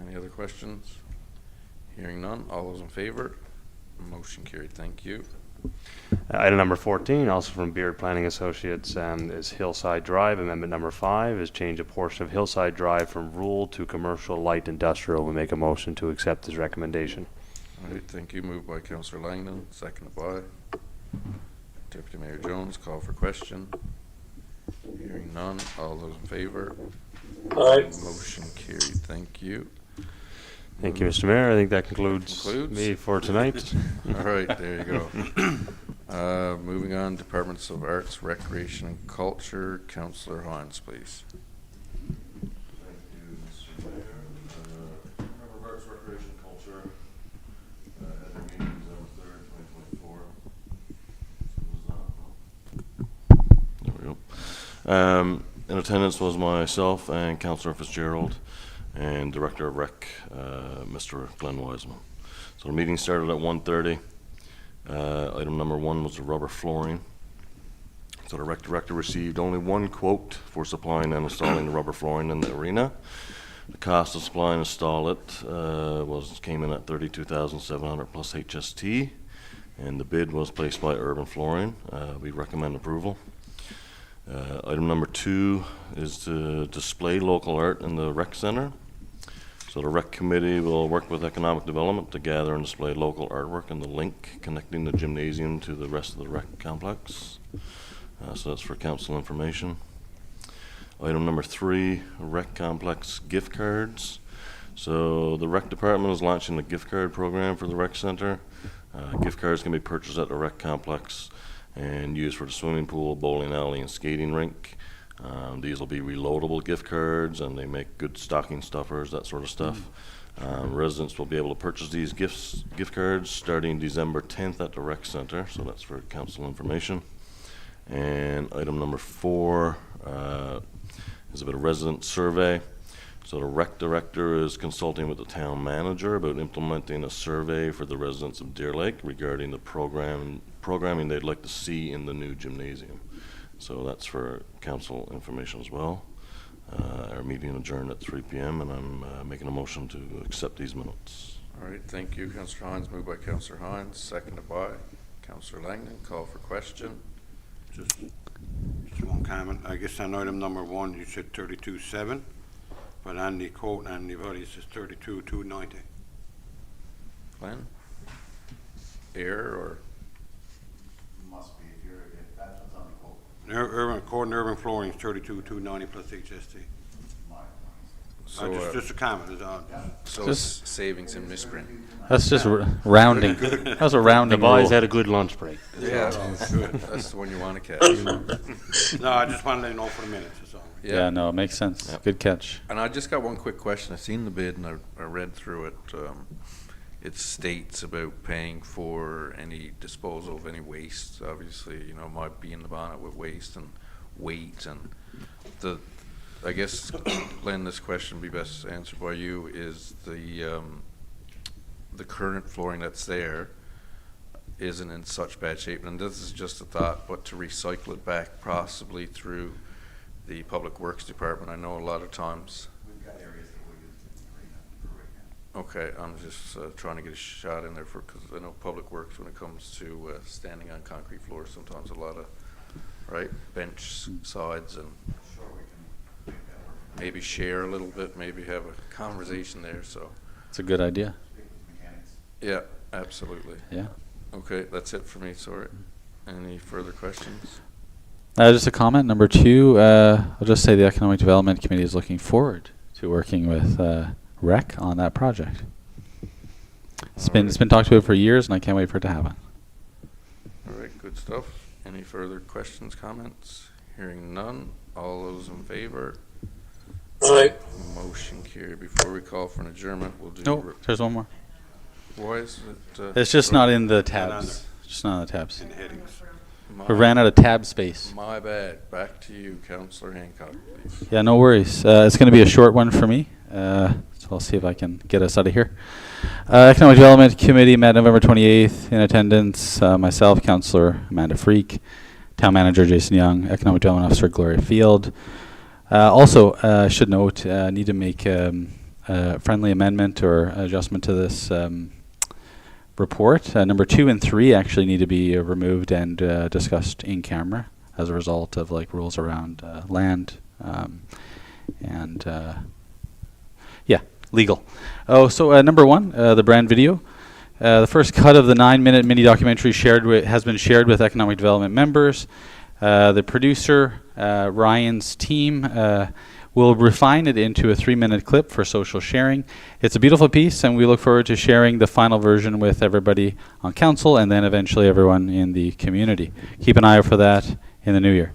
Any other questions? Hearing none. All those in favor? Motion carried. Thank you. Item number 14, also from Beard Planning Associates, is Hillside Drive. Amendment number 5 is change a portion of Hillside Drive from rural to commercial light industrial. We make a motion to accept this recommendation. All right, thank you. Moved by Councillor Langdon, seconded by Deputy Mayor Jones. Call for question. Hearing none. All those in favor? Aye. Motion carried. Thank you. Thank you, Mr. Mayor. I think that concludes Concludes. me for tonight. All right, there you go. Moving on, Departments of Arts, Recreation, and Culture. Councillor Hines, please. Thank you, Mr. Mayor. Department of Arts, Recreation, and Culture had their meeting December 3rd, 2024. There we go. In attendance was myself and Councillor Fitzgerald and Director of Rec, Mr. Glenn Wiseman. So the meeting started at 1:30. Item number 1 was the rubber flooring. So the Rec Director received only one quote for supplying and installing the rubber flooring in the arena. The cost of supply and install it came in at $32,700 plus HST, and the bid was placed by Urban Flooring. We recommend approval. Item number 2 is to display local art in the rec center. So the rec committee will work with economic development to gather and display local artwork in the link connecting the gymnasium to the rest of the rec complex. So that's for council information. Item number 3, rec complex gift cards. So the rec department is launching a gift card program for the rec center. Gift cards can be purchased at the rec complex and used for the swimming pool, bowling alley, and skating rink. These will be reloadable gift cards, and they make good stocking stuffers, that sort of stuff. Residents will be able to purchase these gift cards starting December 10th at the rec center, so that's for council information. And item number 4 is a bit of resident survey. So the rec director is consulting with the town manager about implementing a survey for the residents of Deer Lake regarding the programming they'd like to see in the new gymnasium. So that's for council information as well. Our meeting adjourned at 3 p.m. and I'm making a motion to accept these minutes. All right, thank you, Councillor Hines. Moved by Councillor Hines, seconded by Councillor Langdon. Call for question. Just one comment. I guess on item number 1, you said 32.7, but on the quote on the body it says 32.290. Glenn? Error or? Must be if that's what's on the quote. According to urban flooring, it's 32,290 plus HST. So, Just a comment, it's, so Just- it's savings in misprint. That's just rounding. That's a The rounding boys rule. had a good lunch break. Yeah, that's the one you want to catch. no, I just wanted to let you know for the minutes, that's all. Yeah, no, it makes sense. Good catch. And I just got one quick question. I seen the bid and I read through it. It states about paying for any disposal of any waste. Obviously, you know, might be in the bonnet with waste and weight and I guess, Glenn, this question would be best answered by you. Is the current flooring that's there isn't in such bad shape, and this is just a thought, but to recycle it back possibly through the Public Works Department. I know a lot of times. We've got areas that we're using for right now. Okay, I'm just trying to get a shot in there because I know Public Works, when it comes to standing on concrete floors, sometimes a lot of bench sides, and Sure, we can make that work. maybe share a little bit, maybe have a conversation there. So It's a good idea. Speak with mechanics. yeah, absolutely. Yeah. Okay, that's it for me. Sorry. Any further questions? Just a comment. Number 2, I'll just say the Economic Development Committee is looking forward to working with REC on that project. It's been talked about for years, and I can't wait for it to happen. All right, good stuff. Any further questions, comments? Hearing none. All those in favor? Aye. Motion carried. Before we call for an adjournment, we'll do. No, there's one more. Why is it? It's just not in the Not tabs. Just not in the tabs. In the headings. We ran out of tab space. My bad. Back to you, Councillor Hancock, please. Yeah, no worries. It's going to be a short one for me, so I'll see if I can get us out of here. Economic Development Committee met November 28th. In attendance, myself, Councillor Amanda Freak, Town Manager Jason Young, Economic Development Officer Gloria Field. Also, should note, need to make a friendly amendment or adjustment to this report. Number 2 and 3 actually need to be removed and discussed in camera as a result of rules around land and legal. So number 1, the brand video. The first cut of the 9-minute mini documentary has been shared with economic development members. The producer, Ryan's team, will refine it into a 3-minute clip for social sharing. It's a beautiful piece, and we look forward to sharing the final version with everybody on council and then eventually everyone in the community. Keep an eye out for that in the new year.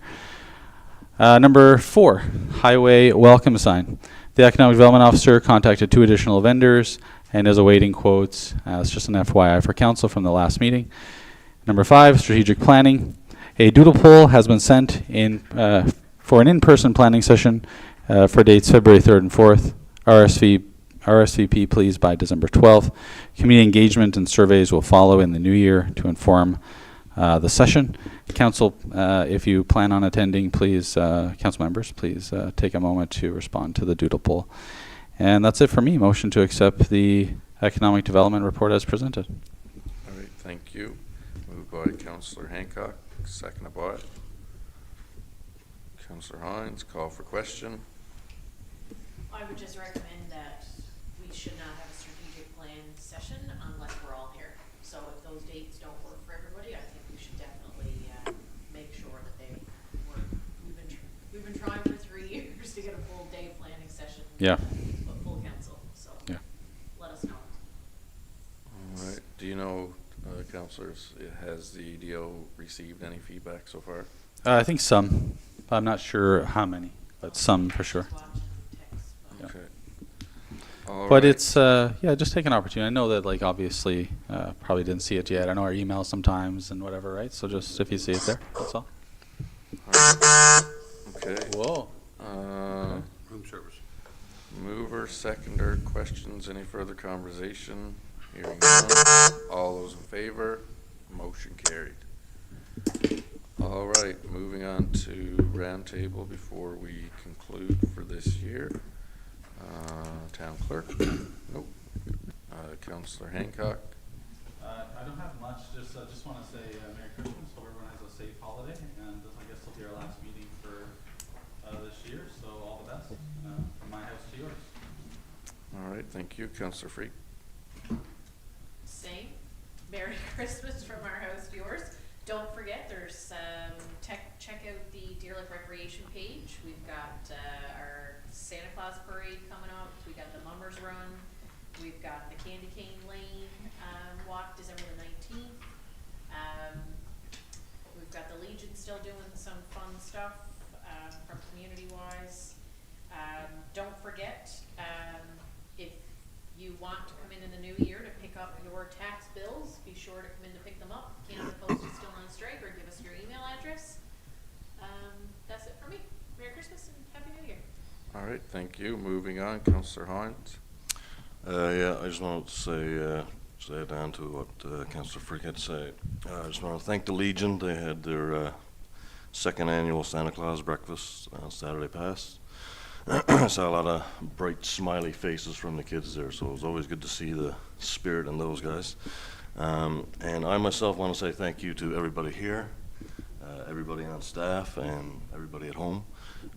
Number 4, highway welcome sign. The Economic Development Officer contacted 2 additional vendors and is awaiting quotes. It's just an FYI for council from the last meeting. Number 5, strategic planning. A doodle poll has been sent in for an in-person planning session for dates February 3rd and 4th. RSVP please by December 12th. Community engagement and surveys will follow in the new year to inform the session. Council, if you plan on attending, please, council members, please take a moment to respond to the doodle poll. And that's it for me. Motion to accept the economic development report as presented. All right, thank you. Moved by Councillor Hancock, seconded by Councillor Hines. Call for question. I would just recommend that we should not have a strategic plan session unless we're all here. So if those dates don't work for everybody, I think we should definitely make sure that they work. We've been trying for 3 years to get a full day planning session. Yeah. With full council, so Yeah. let us know. All right. Do you know, councillors, has the EDO received any feedback so far? I think some. I'm not sure how many, but some for sure. Watch and text, but- Okay. All But right. it's, just take an opportunity. I know that, obviously, probably didn't see it yet. I know our emails sometimes and whatever, right? So just if you see it there, that's all. Okay. Whoa. Room service. Mover, seconder, questions, any further conversation? Hearing none. All those in favor? Motion carried. All right, moving on to roundtable before we conclude for this year. Town clerk? Nope. Councillor Hancock? I don't have much. Just want to say Merry Christmas. Hope everyone has a safe holiday, and I guess it'll be our last meeting for this year. So all the best from my house to yours. All right, thank you. Councillor Freak? Same. Merry Christmas from our house to yours. Don't forget, there's some tech check out the Deer Lake Recreation page. We've got our Santa Claus parade coming up. We got the Mummers Run. We've got the Candy Cane Lane walk December the 19th. We've got the Legion still doing some fun stuff from community-wise. Don't forget, if you want to come in the new year to pick up your tax bills, be sure to come in to pick them up. Canada Post is still on strike, or give us your email address. That's it for me. Merry Christmas and Happy New Year. All right, thank you. Moving on, Councillor Hines. Yeah, I just wanted to say down to what Councillor Frick had to say. I just want to thank the Legion. They had their second annual Santa Claus breakfast on Saturday past. I saw a lot of bright, smiley faces from the kids there, so it was always good to see the spirit in those guys. And I myself want to say thank you to everybody here, everybody on staff, and everybody at home.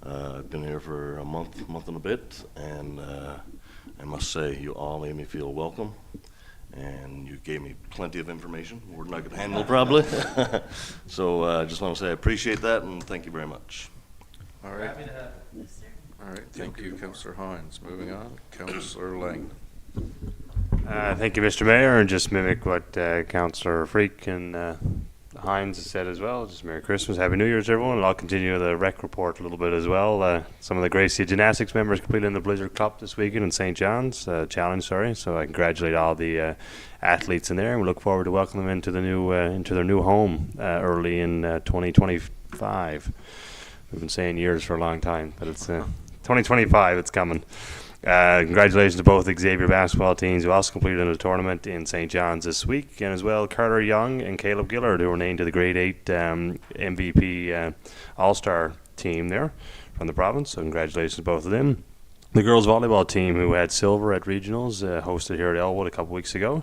I've been here for a month and a bit, and I must say you all made me feel welcome, and you gave me plenty of information, more than I could handle probably. So I just want to say I appreciate that, and thank you very much. All right. Happy to have it. Yes, sir. All right, thank you, Councillor Hines. Moving on, Councillor Lang. Thank you, Mr. Mayor, and just mimic what Councillor Freak and Hines has said as well. Just Merry Christmas, Happy New Year's, everyone, and I'll continue the rec report a little bit as well. Some of the Gracie Gymnastics members completed in the Blizzard Cup this weekend in St. John's Challenge. So I congratulate all the athletes in there, and we look forward to welcoming them into their new home early in 2025. We've been saying years for a long time, but it's 2025. It's coming. Congratulations to both Xavier basketball teams who also completed in the tournament in St. John's this week, and as well Carter Young and Caleb Gillard, who were named to the Grade 8 MVP All-Star team there from the province. So congratulations to both of them. The girls volleyball team, who had silver at regionals, hosted here at Elwood a couple weeks ago,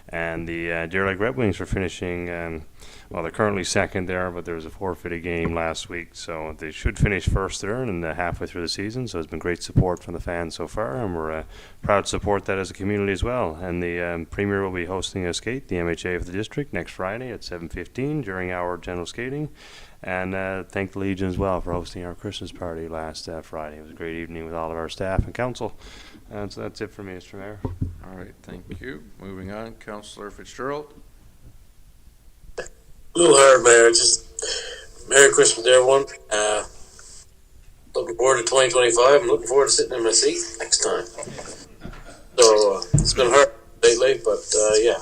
and the Deer Lake Red Wings were finishing. Well, they're currently second there, but there was a forfeited game last week, so they should finish first there and halfway through the season. So it's been great support from the fans so far, and we're proud to support that as a community as well. And the Premier will be hosting a skate, the MHA of the district, next Friday at 7:15 during our general skating. And thank the Legion as well for hosting our Christmas party last Friday. It was a great evening with all of our staff and council. And so that's it for me, Mr. Mayor. All right, thank you. Moving on, Councillor Fitzgerald. A little hard, Mayor. Just Merry Christmas to everyone. Looking forward to 2025. I'm looking forward to sitting in my seat next time. So it's been hard lately, but yeah.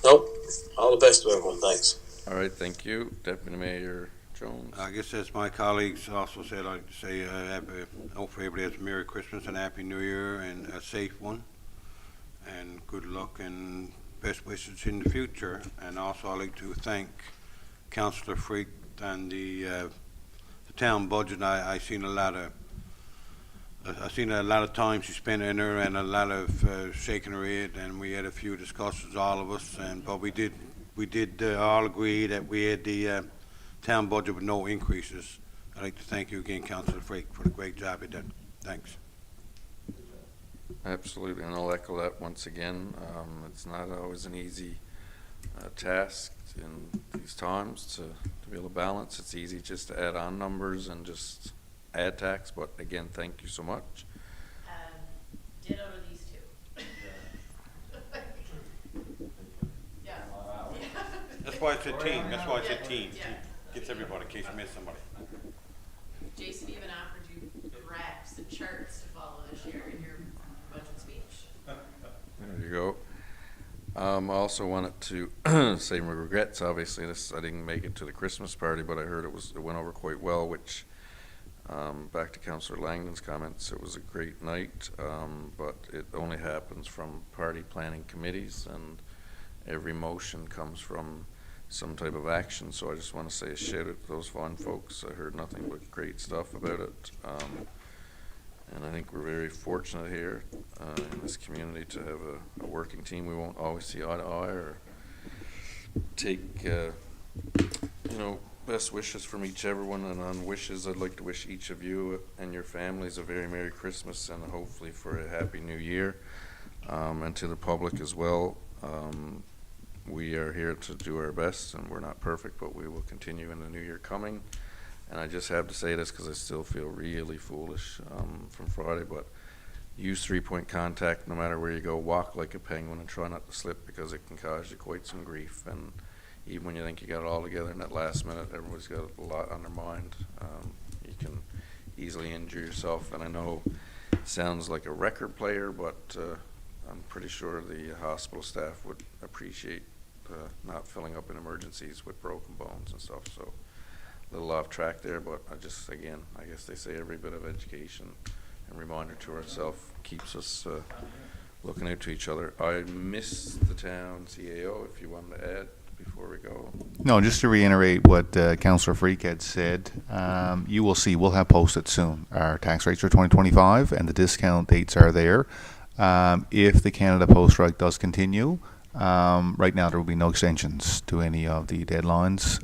Nope. All the best to everyone. Thanks. All right, thank you. Deputy Mayor Jones. I guess as my colleagues also said, I'd like to say hopefully everybody has a Merry Christmas and Happy New Year and a safe one. And good luck and best wishes in the future. And also I'd like to thank Councillor Freak and the town budget. I seen a lot of time she spent in her and a lot of shaking her head, and we had a few discussions, all of us, but we did all agree that we had the town budget with no increases. I'd like to thank you again, Councillor Freak, for the great job you did. Thanks. Absolutely, and I'll echo that once again. It's not always an easy task in these times to be able to balance. It's easy just to add on numbers and just add tax, but again, thank you so much. Ditto to these two. Yeah. That's why it's a team. That's why it's a team. Gets everybody in case you miss somebody. Jason even offered you graphs and charts to follow this year in your budget speech. There you go. I also wanted to say my regrets. Obviously, I didn't make it to the Christmas party, but I heard it went over quite well. Which, back to Councillor Langdon's comments, it was a great night, but it only happens from party planning committees, and every motion comes from some type of action. So I just want to say a shout out to those fine folks. I heard nothing but great stuff about it. And I think we're very fortunate here in this community to have a working team. We won't always see eye to eye or take, best wishes from everyone. And on wishes, I'd like to wish each of you and your families a very Merry Christmas and hopefully for a Happy New Year. And to the public as well. We are here to do our best, and we're not perfect, but we will continue in the new year coming. and I just have to say this because I still feel really foolish from Friday, but use 3-point contact no matter where you go. Walk like a penguin and try not to slip, because it can cause you quite some grief. And even when you think you got it all together in that last minute, everybody's got a lot on their mind. You can easily injure yourself. And I know it sounds like a record player, but I'm pretty sure the hospital staff would appreciate not filling up in emergencies with broken bones and stuff. So a little off track there, but I guess they say every bit of education and reminder to ourselves keeps us looking out to each other. I missed the town CAO, if you wanted to add before we go. No, just to reiterate what Councillor Freak had said, you will see, we'll have posted soon. Our tax rates are 2025 and the discount dates are there. If the Canada Post strike does continue, right now there will be no extensions to any of the deadlines.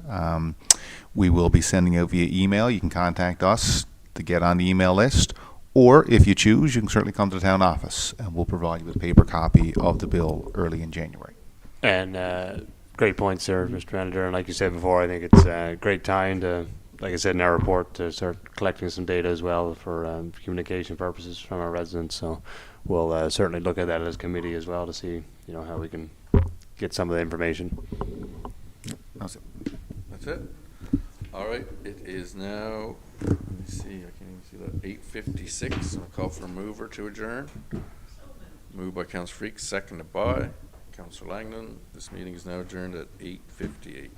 We will be sending out via email. You can contact us to get on the email list, or if you choose, you can certainly come to the town office and we'll provide you with a paper copy of the bill early in January. And great points there, Mr. Manager. And like you said before, I think it's a great time to, like I said in our report, to start collecting some data as well for communication purposes from our residents. So we'll certainly look at that as a committee as well to see, how we can get some of the information. That's it. That's it. All right, it is now, let me see, I can't even see that, 8:56. I'll call for a mover to adjourn. Moved by Councillor Freak, seconded by Councillor Langdon. This meeting is now adjourned at 8:58.